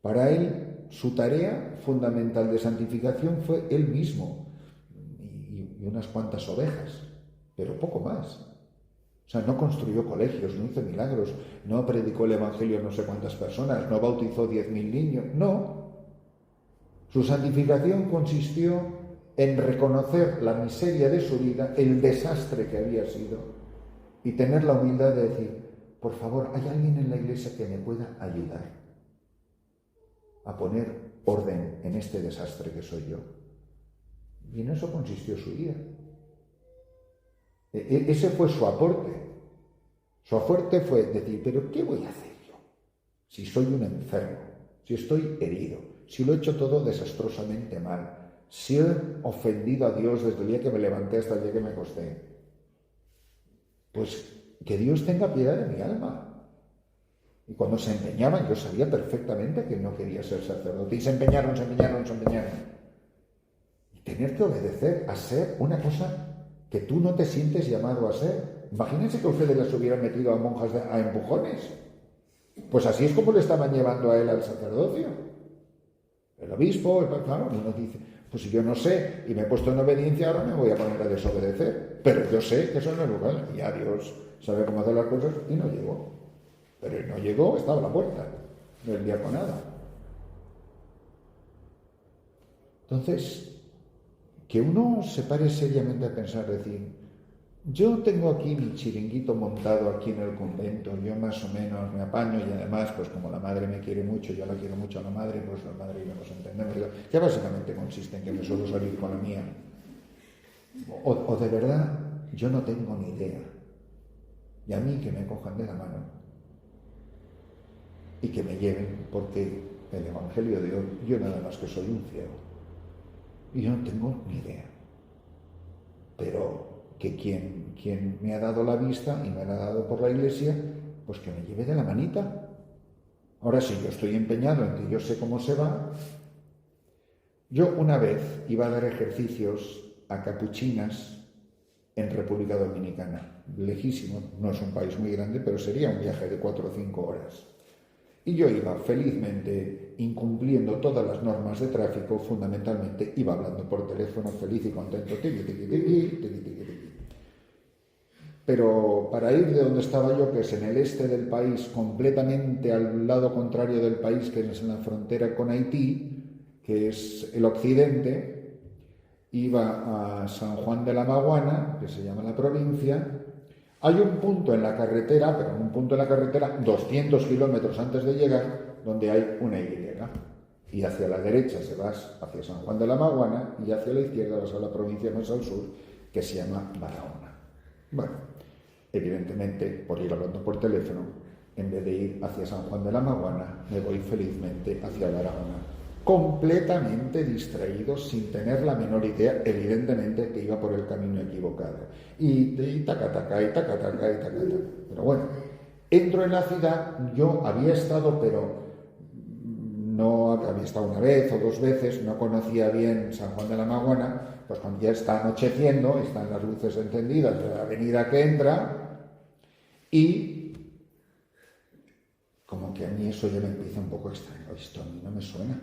Para él, su tarea fundamental de santificación fue él mismo y unas cuantas ovejas, pero poco más. O sea, no construyó colegios, no hizo milagros, no predicó el Evangelio a no sé cuántas personas, no bautizó 10.000 niños, no. Su santificación consistió en reconocer la miseria de su vida, el desastre que había sido, y tener la humildad de decir: por favor, ¿hay alguien en la iglesia que me pueda ayudar a poner orden en este desastre que soy yo? Y en eso consistió su vida. Ese fue su aporte. Su aporte fue decir: ¿pero qué voy a hacer yo? Si soy un enfermo, si estoy herido, si lo he hecho todo desastrosamente mal, si he ofendido a Dios desde el día que me levanté hasta el día que me acosté, pues que Dios tenga piedad de mi alma. Y cuando se empeñaban, yo sabía perfectamente que no quería ser sacerdote, y se empeñaron. Y tener que obedecer a ser una cosa que tú no te sientes llamado a ser. Imagínense que ustedes las hubieran metido a monjas a empujones. Pues así es como le estaban llevando a él al sacerdocio. El obispo, claro, uno dice: pues si yo no sé y me he puesto en obediencia, ahora me voy a poner a desobedecer. Pero yo sé que eso no es lugar, y ya Dios sabe cómo hacer las cosas, y no llegó. Pero él no llegó, estaba a la puerta del diaconado. Entonces, que uno se pare seriamente a pensar, decir: yo tengo aquí mi chiringuito montado aquí en el convento, yo más o menos me apaño, y además, pues como la madre me quiere mucho, yo la quiero mucho a la madre, pues la madre y yo nos entendemos, que básicamente consiste en que me suelo salir con la mía. O de verdad, yo no tengo ni idea. Y a mí que me cojan de la mano y que me lleven, porque el Evangelio de hoy, yo nada más que soy un ciego, y yo no tengo ni idea. Pero que quien me ha dado la vista y me la ha dado por la Iglesia, pues que me lleve de la manita. Ahora sí, yo estoy empeñado en que yo sé cómo se va. Yo una vez iba a dar ejercicios a capuchinas en República Dominicana, lejísimo, no es un país muy grande, pero sería un viaje de 4 o 5 horas. Y yo iba felizmente incumpliendo todas las normas de tráfico, fundamentalmente iba hablando por teléfono feliz y contento. Pero para ir de donde estaba yo, que es en el este del país, completamente al lado contrario del país, que es en la frontera con Haití, que es el occidente, iba a San Juan de la Maguana, que se llama la provincia, Hay un punto en la carretera, pero en un punto en la carretera, 200 kilómetros antes de llegar, donde hay una Y. Y hacia la derecha se vas hacia San Juan de la Maguana y hacia la izquierda vas a la provincia más al sur, que se llama Barahona. Bueno, evidentemente, por ir hablando por teléfono, en vez de ir hacia San Juan de la Maguana, me voy felizmente hacia Barahona, completamente distraído, sin tener la menor idea, evidentemente, que iba por el camino equivocado. Y taca, y taca. Pero bueno, entro en la ciudad, yo había estado, pero no había estado una vez o dos veces, no conocía bien San Juan de la Maguana, pues cuando ya está anocheciendo, están las luces encendidas de la avenida que entra, y como que a mí eso ya me empieza un poco extraño. Esto a mí no me suena.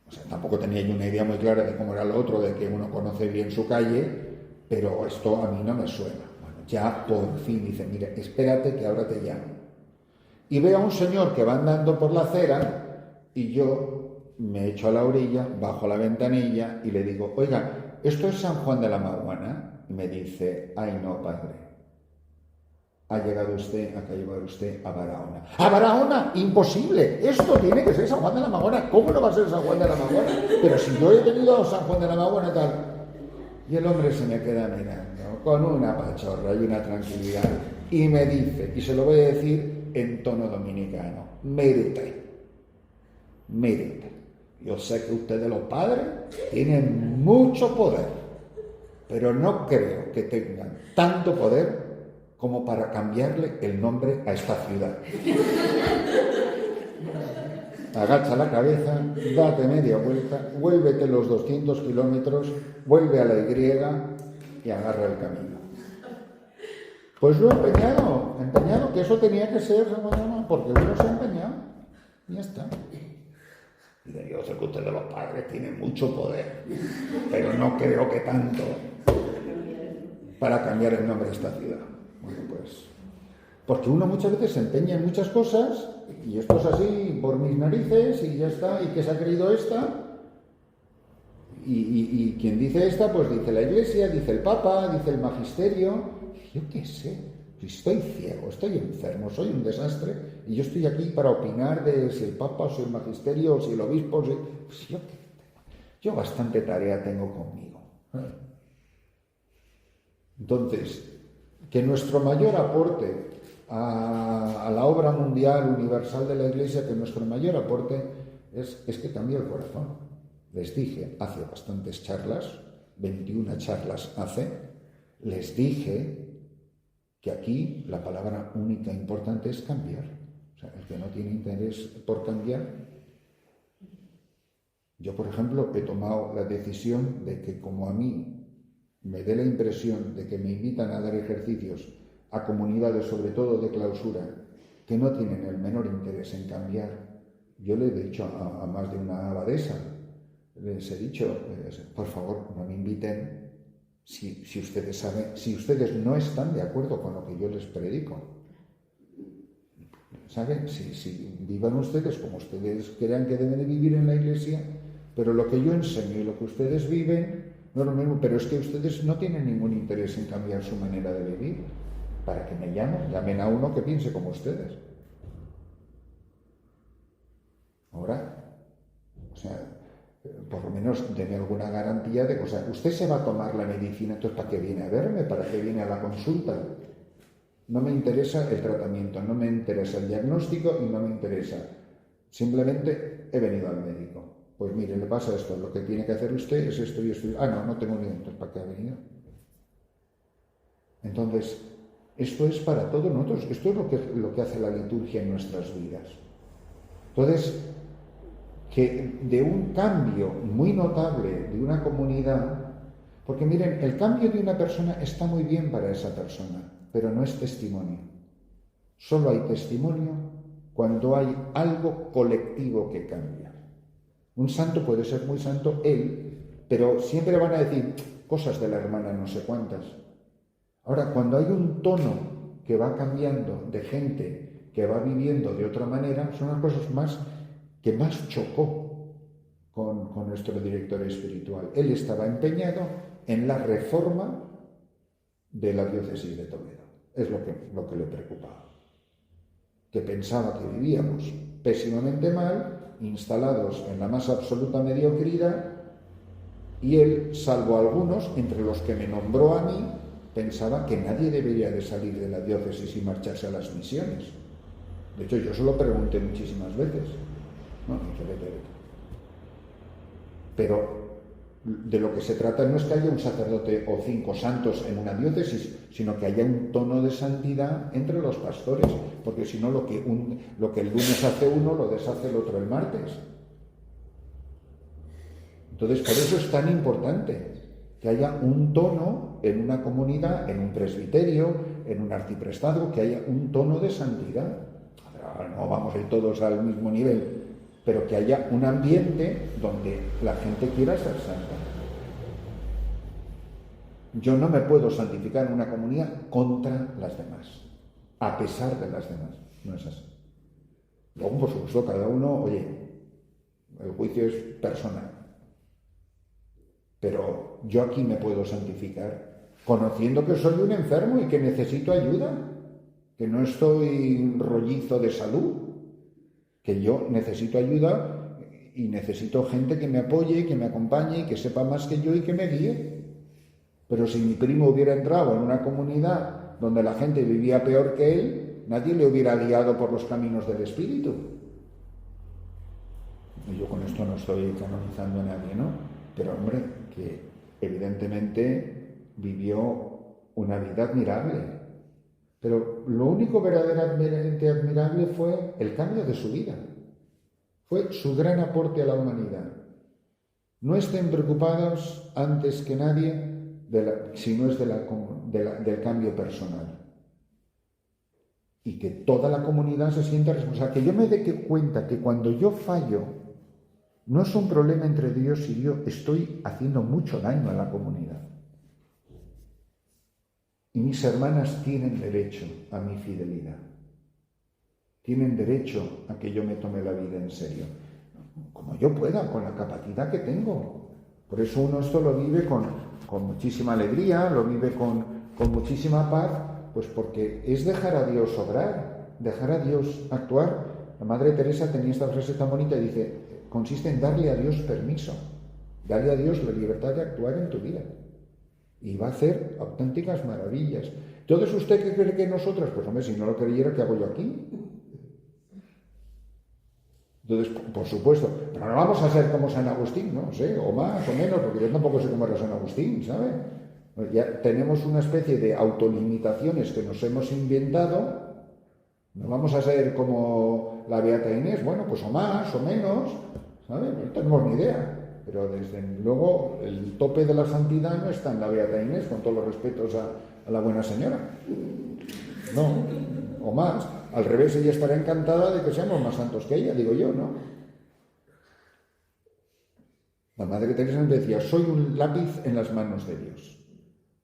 O sea, tampoco tenía yo una idea muy clara de cómo era lo otro, de que uno conoce bien su calle, pero esto a mí no me suena. Bueno, ya por fin dice, mira, espérate que ahora te llamo. Y veo a un señor que va andando por la acera, y yo me echo a la orilla, bajo la ventanilla y le digo, oiga, ¿esto es San Juan de la Maguana? Y me dice, ay no, padre, ha llegado usted a Barahona. ¡A Barahona! ¡Imposible! Esto tiene que ser San Juan de la Maguana. ¿Cómo no va a ser San Juan de la Maguana? Pero si yo he venido a San Juan de la Maguana y tal. Y el hombre se me queda mirando con una pachorra y una tranquilidad y me dice, y se lo voy a decir en tono dominicano, Mire, yo sé que ustedes los padres tienen mucho poder, pero no creo que tengan tanto poder como para cambiarle el nombre a esta ciudad. Agacha la cabeza, date media vuelta, vuélvete los 200 kilómetros, vuelve a la Y y agarra el camino. Pues lo he empeñado, que eso tenía que ser, porque uno se ha empeñado. Y ya está. Y yo sé que ustedes los padres tienen mucho poder, pero no creo que tanto para cambiar el nombre de esta ciudad. Bueno, pues, porque uno muchas veces se empeña en muchas cosas, y esto es así por mis narices, y ya está, y que se ha creído esta, y quien dice esta, pues dice la Iglesia, dice el Papa, dice el Magisterio, yo qué sé. Estoy ciego, estoy enfermo, soy un desastre y yo estoy aquí para opinar de si el Papa o si el Magisterio o si el Obispo, pues yo bastante tarea tengo conmigo. Entonces, que nuestro mayor aporte a la obra mundial, universal de la Iglesia, que nuestro mayor aporte es que cambie el corazón. Les dije hace bastantes charlas, 21 charlas les dije que aquí la palabra única importante es cambiar. O sea, el que no tiene interés por cambiar. Yo, por ejemplo, he tomado la decisión de que, como a mí me dé la impresión de que me invitan a dar ejercicios a comunidades, sobre todo de clausura, que no tienen el menor interés en cambiar, yo le he dicho a más de una abadesa, les he dicho, por favor, no me inviten si ustedes no están de acuerdo con lo que yo les predico. ¿Saben? Si vivan ustedes como ustedes crean que deben de vivir en la Iglesia, pero lo que yo enseño y lo que ustedes viven no es lo mismo, pero es que ustedes no tienen ningún interés en cambiar su manera de vivir. ¿Para que me llamen a uno que piense como ustedes? Ahora, o sea, por lo menos denme alguna garantía de que, o sea, usted se va a tomar la medicina, entonces ¿para qué viene a verme? ¿Para qué viene a la consulta? No me interesa el tratamiento, no me interesa el diagnóstico y no me interesa. Simplemente he venido al médico. Pues mire, le pasa esto, lo que tiene que hacer usted es esto y esto. No tengo ni entonces ¿para qué ha venido? Entonces, esto es para todos nosotros, esto es lo que hace la liturgia en nuestras vidas. Entonces, que de un cambio muy notable de una comunidad, porque miren, el cambio de una persona está muy bien para esa persona, pero no es testimonio. Solo hay testimonio cuando hay algo colectivo que cambia. Un santo puede ser muy santo él, pero siempre van a decir cosas de la hermana no sé cuántas. Ahora, cuando hay un tono que va cambiando de gente que va viviendo de otra manera, son las cosas que más chocó con nuestro director espiritual. Él estaba empeñado en la reforma de la diócesis de Toledo. Es lo que le preocupaba. Que pensaba que vivíamos pésimamente mal, instalados en la más absoluta mediocridad, y él, salvo algunos, entre los que me nombró a mí, pensaba que nadie debería de salir de la diócesis y marcharse a las misiones. De hecho, yo se lo pregunté muchísimas veces. No, vete. Pero de lo que se trata no es que haya un sacerdote o 5 santos en una diócesis, sino que haya un tono de santidad entre los pastores, porque si no lo que el lunes hace uno lo deshace el otro el martes. Entonces, por eso es tan importante que haya un tono en una comunidad, en un presbiterio, en un arciprestazgo, que haya un tono de santidad. No vamos a ir todos al mismo nivel, pero que haya un ambiente donde la gente quiera ser santa. Yo no me puedo santificar en una comunidad contra las demás, a pesar de las demás. No es así. Luego, por supuesto, cada uno, el juicio es personal. Pero yo aquí me puedo santificar conociendo que soy un enfermo y que necesito ayuda, que no estoy rollizo de salud, que yo necesito ayuda y necesito gente que me apoye, que me acompañe y que sepa más que yo y que me guíe. Pero si mi primo hubiera entrado en una comunidad donde la gente vivía peor que él, nadie le hubiera guiado por los caminos del Espíritu. Y yo con esto no estoy canonizando a nadie, ¿no? Pero hombre, que evidentemente vivió una vida admirable. Pero lo único verdaderamente admirable fue el cambio de su vida. Fue su gran aporte a la humanidad. No estén preocupados antes que nadie si no es del cambio personal. Y que toda la comunidad se sienta responsable. Que yo me dé cuenta que cuando yo fallo, no es un problema entre Dios y yo, estoy haciendo mucho daño a la comunidad. Y mis hermanas tienen derecho a mi fidelidad. Tienen derecho a que yo me tome la vida en serio. Como yo pueda, con la capacidad que tengo. Por eso uno esto lo vive con muchísima alegría, lo vive con muchísima paz, pues porque es dejar a Dios obrar, dejar a Dios actuar. La Madre Teresa tenía esta frase tan bonita y dice, consiste en darle a Dios permiso, darle a Dios la libertad de actuar en tu vida. Y va a hacer auténticas maravillas. Entonces, ¿usted qué cree que nosotras? Pues hombre, si no lo creyera, ¿qué hago yo aquí? Entonces, por supuesto, pero no vamos a ser como San Agustín, no sé, o más o menos, porque yo tampoco sé cómo era San Agustín, ¿sabe? Ya tenemos una especie de autolimitaciones que nos hemos inventado. No vamos a ser como la Beata Inés, bueno, pues o más o menos, ¿sabes? No tenemos ni idea. Pero desde luego el tope de la santidad no está en la Beata Inés, con todos los respetos a la buena señora. No, o más. Al revés, ella estará encantada de que seamos más santos que ella, digo yo, ¿no? La Madre Teresa me decía, soy un lápiz en las manos de Dios.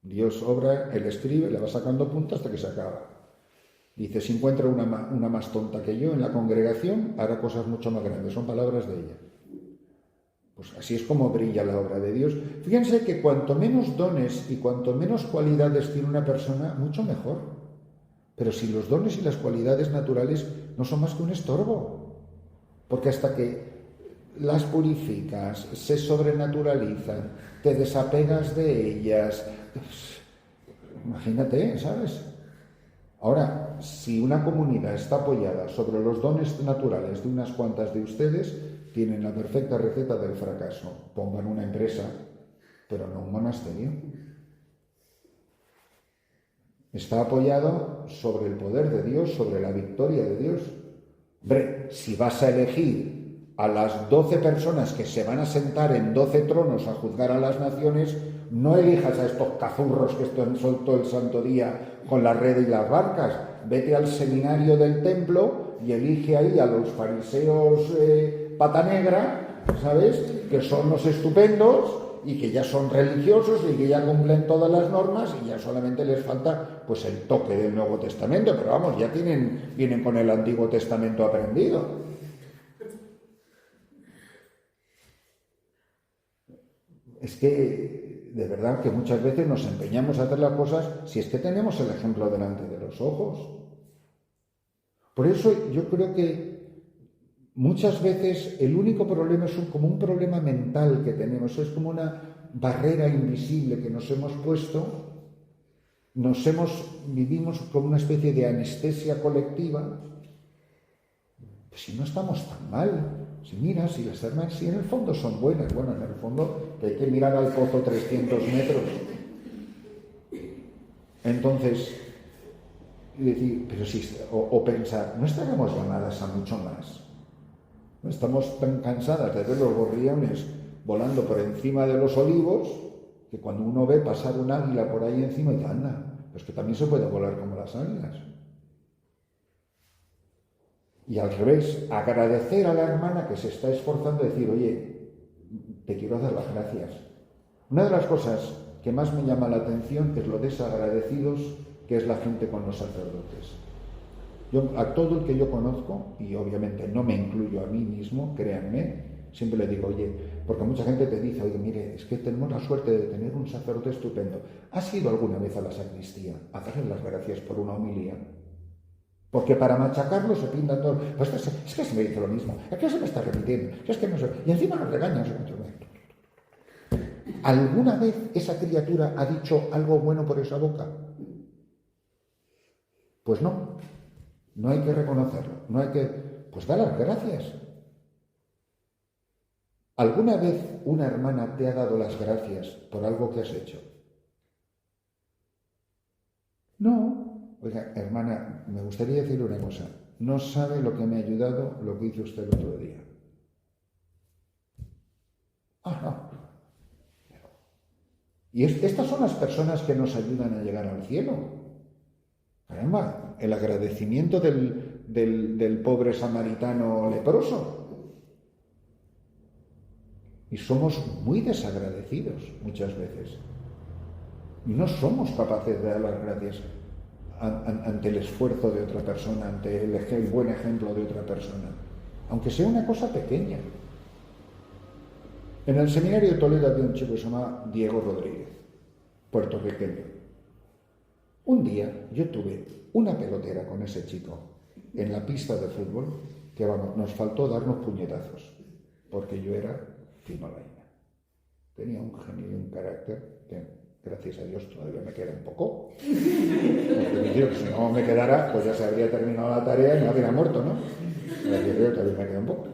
Dios obra, Él escribe, le va sacando punta hasta que se acaba. Dice, si encuentra una más tonta que yo en la congregación, hará cosas mucho más grandes. Son palabras de ella. Pues así es como brilla la obra de Dios. Fíjense que cuanto menos dones y cuanto menos cualidades tiene una persona, mucho mejor. Pero si los dones y las cualidades naturales no son más que un estorbo. Porque hasta que las purificas, se sobrenaturalizan, te desapegas de ellas, pues, imagínate, ¿sabes? Ahora, si una comunidad está apoyada sobre los dones naturales de unas cuantas de ustedes, tienen la perfecta receta del fracaso. Pongan una empresa, pero no un monasterio. Está apoyado sobre el poder de Dios, sobre la victoria de Dios. Hombre, si vas a elegir a las 12 personas que se van a sentar en 12 tronos a juzgar a las naciones, no elijas a estos cazurros que están todo el santo día con la red y las barcas. Vete al seminario del templo y elige ahí a los fariseos pata negra, ¿sabes? Que son los estupendos y que ya son religiosos y que ya cumplen todas las normas y ya solamente les falta pues el toque del Nuevo Testamento, pero vamos, ya vienen con el Antiguo Testamento aprendido. Es que de verdad que muchas veces nos empeñamos a hacer las cosas si es que tenemos el ejemplo delante de los ojos. Por eso yo creo que muchas veces el único problema es como un problema mental que tenemos, es como una barrera invisible que nos hemos puesto, vivimos como una especie de anestesia colectiva. Pues si no estamos tan mal, si miras, si las hermanas, si en el fondo son buenas, bueno, en el fondo que hay que mirar al pozo 300 metros. Entonces, decir, pero sí, o pensar, no estaremos llamadas a mucho más. No estamos tan cansadas de ver los gorriones volando por encima de los olivos, que cuando uno ve pasar un águila por ahí encima, dice, anda, pues que también se puede volar como las águilas. Y al revés, agradecer a la hermana que se está esforzando, decir, oye, te quiero dar las gracias. Una de las cosas que más me llama la atención es lo desagradecidos que es la gente con los sacerdotes. Yo, a todo el que yo conozco, y obviamente no me incluyo a mí mismo, créanme, siempre le digo, oye, porque mucha gente te dice, oye, mire, es que tenemos la suerte de tener un sacerdote estupendo. ¿Has ido alguna vez a la sacristía a darle las gracias por una homilía? Porque para machacarlo se pintan todos. Pues es que se me dice lo mismo. ¿A qué se me está repitiendo? Es que no sé. Y encima nos regañan. ¿Alguna vez esa criatura ha dicho algo bueno por esa boca? Pues no. No hay que reconocerlo. No hay que. Pues da las gracias. ¿Alguna vez una hermana te ha dado las gracias por algo que has hecho? No. Oiga, hermana, me gustaría decirle una cosa. No sabe lo que me ha ayudado lo que hizo usted el otro día. No. Y estas son las personas que nos ayudan a llegar al cielo. Caramba, el agradecimiento del pobre samaritano leproso. Y somos muy desagradecidos muchas veces. No somos capaces de dar las gracias ante el esfuerzo de otra persona, ante el buen ejemplo de otra persona, aunque sea una cosa pequeña. En el seminario de Toledo había un chico que se llama Diego Rodríguez, puertorriqueño. Un día yo tuve una pelotera con ese chico en la pista de fútbol que, vamos, nos faltó darnos puñetazos, porque yo era finolaina. Tenía un genio y un carácter que, gracias a Dios, todavía me queda un poco. Porque si no me quedara, pues ya se habría terminado la tarea y me habría muerto, ¿no? Gracias a Dios todavía me queda un poco.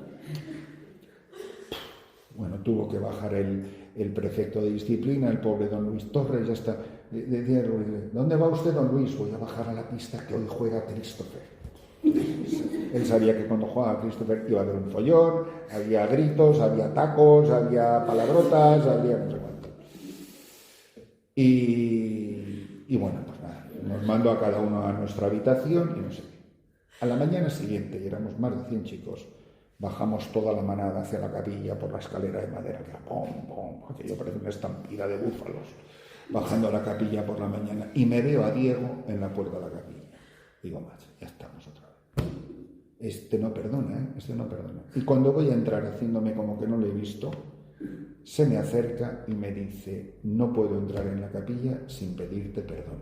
Bueno, tuvo que bajar el prefecto de disciplina, el pobre don Luis Torres, ya está. Decía, ¿dónde va usted, don Luis? Voy a bajar a la pista que hoy juega Christopher. Él sabía que cuando jugaba Christopher iba a haber un follón, había gritos, había tacos, había palabrotas, había no sé cuánto. Y bueno, pues nada, nos mandó a cada uno a nuestra habitación y no sé qué. A la mañana siguiente, y éramos más de 100 chicos, bajamos toda la manada hacia la capilla por la escalera de madera, que era pom, pom, aquello parece una estampida de búfalos, bajando a la capilla por la mañana, y me veo a Diego en la puerta de la capilla. Digo, macho, ya estamos otra vez. Este no perdona, este no perdona. Y cuando voy a entrar haciéndome como que no lo he visto, se me acerca y me dice, no puedo entrar en la capilla sin pedirte perdón.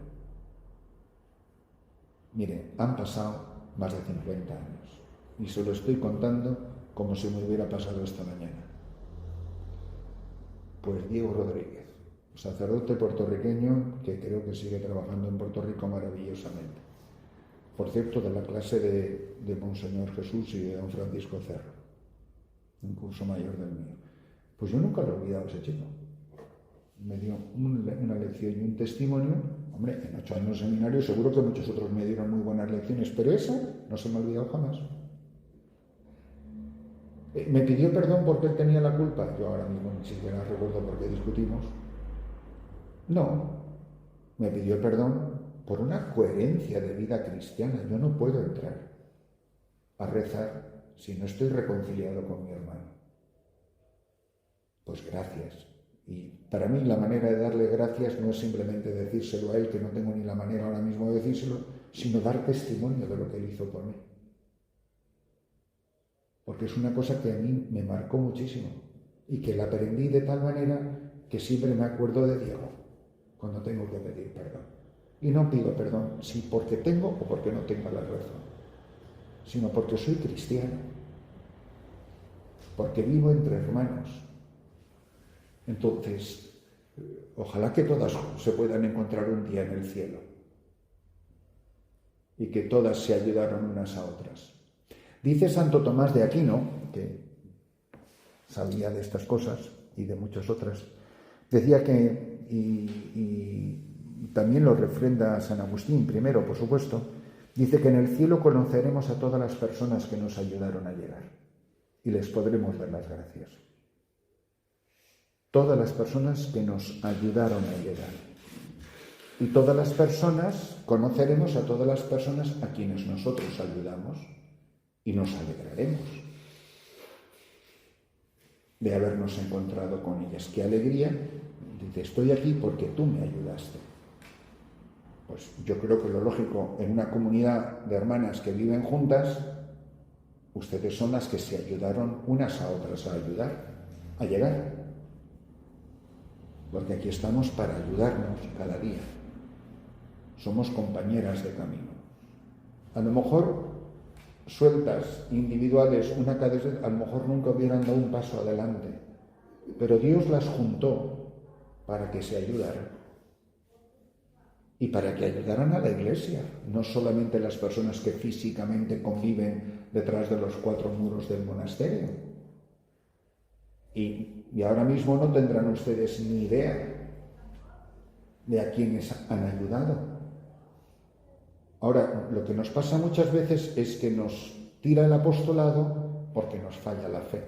Mire, han pasado más de 50 años y se lo estoy contando como si me hubiera pasado esta mañana. Pues Diego Rodríguez, sacerdote puertorriqueño que creo que sigue trabajando en Puerto Rico maravillosamente. Por cierto, de la clase de Monseñor Jesús y de don Francisco Cerro, un curso mayor del mío. Pues yo nunca lo he olvidado a ese chico. Me dio una lección y un testimonio. Hombre, en 8 años de seminario seguro que muchos otros me dieron muy buenas lecciones, pero esa no se me ha olvidado jamás. ¿Me pidió perdón porque él tenía la culpa? Yo ahora mismo ni siquiera recuerdo por qué discutimos. No, me pidió perdón por una coherencia de vida cristiana. Yo no puedo entrar a rezar si no estoy reconciliado con mi hermano. Pues gracias. Y para mí la manera de darle gracias no es simplemente decírselo a él, que no tengo ni la manera ahora mismo de decírselo, sino dar testimonio de lo que él hizo por mí. Porque es una cosa que a mí me marcó muchísimo y que la aprendí de tal manera que siempre me acuerdo de Diego cuando tengo que pedir perdón. Y no pido perdón si porque tengo o porque no tengo la razón, sino porque soy cristiano, porque vivo entre hermanos. Entonces, ojalá que todas se puedan encontrar un día en el cielo y que todas se ayudaron unas a otras. Dice Santo Tomás de Aquino, que sabía de estas cosas y de muchas otras, decía que, y también lo refrenda San Agustín primero, por supuesto, dice que en el cielo conoceremos a todas las personas que nos ayudaron a llegar y les podremos dar las gracias. Todas las personas que nos ayudaron a llegar. Y todas las personas, conoceremos a todas las personas a quienes nosotros ayudamos y nos alegraremos de habernos encontrado con ellas. ¡Qué alegría! Dice, estoy aquí porque tú me ayudaste. Pues yo creo que lo lógico, en una comunidad de hermanas que viven juntas, ustedes son las que se ayudaron unas a otras a ayudar, a llegar. Porque aquí estamos para ayudarnos cada día. Somos compañeras de camino. A lo mejor sueltas, individuales, una cada vez, a lo mejor nunca hubieran dado un paso adelante, pero Dios las juntó para que se ayudaran y para que ayudaran a la Iglesia, no solamente las personas que físicamente conviven detrás de los 4 muros del monasterio. Y ahora mismo no tendrán ustedes ni idea de a quiénes han ayudado. Ahora, lo que nos pasa muchas veces es que nos tira el apostolado porque nos falla la fe.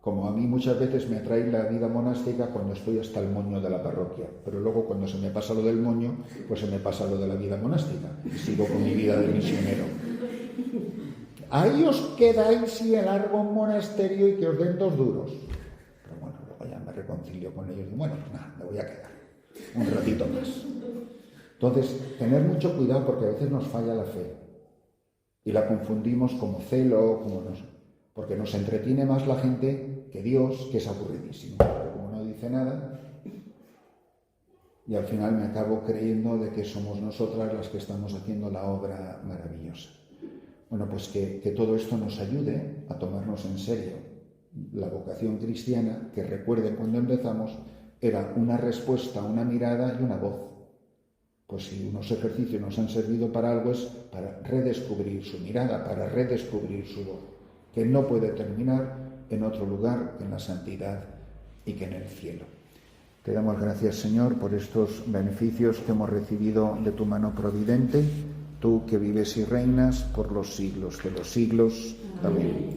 Como a mí muchas veces me atrae la vida monástica cuando estoy hasta el moño de la parroquia, pero luego cuando se me pasa lo del moño, pues se me pasa lo de la vida monástica y sigo con mi vida de misionero. Ahí os quedáis y el largo monasterio y que os den 2 duros. Pero bueno, luego ya me reconcilio con ellos y bueno, pues nada, me voy a quedar un ratito más. Entonces, tener mucho cuidado porque a veces nos falla la fe y la confundimos como celo, porque nos entretiene más la gente que Dios, que es aburridísimo. Pero como no dice nada, y al final me acabo creyendo de que somos nosotras las que estamos haciendo la obra maravillosa. Bueno, pues que todo esto nos ayude a tomarnos en serio la vocación cristiana, que recuerden cuando empezamos, era una respuesta, una mirada y una voz. Pues si unos ejercicios nos han servido para algo es para redescubrir su mirada, para redescubrir su voz, que no puede terminar en otro lugar que en la santidad y que en el cielo. Te damos gracias, Señor, por estos beneficios que hemos recibido de tu mano providente, tú que vives y reinas por los siglos de los siglos. Amén.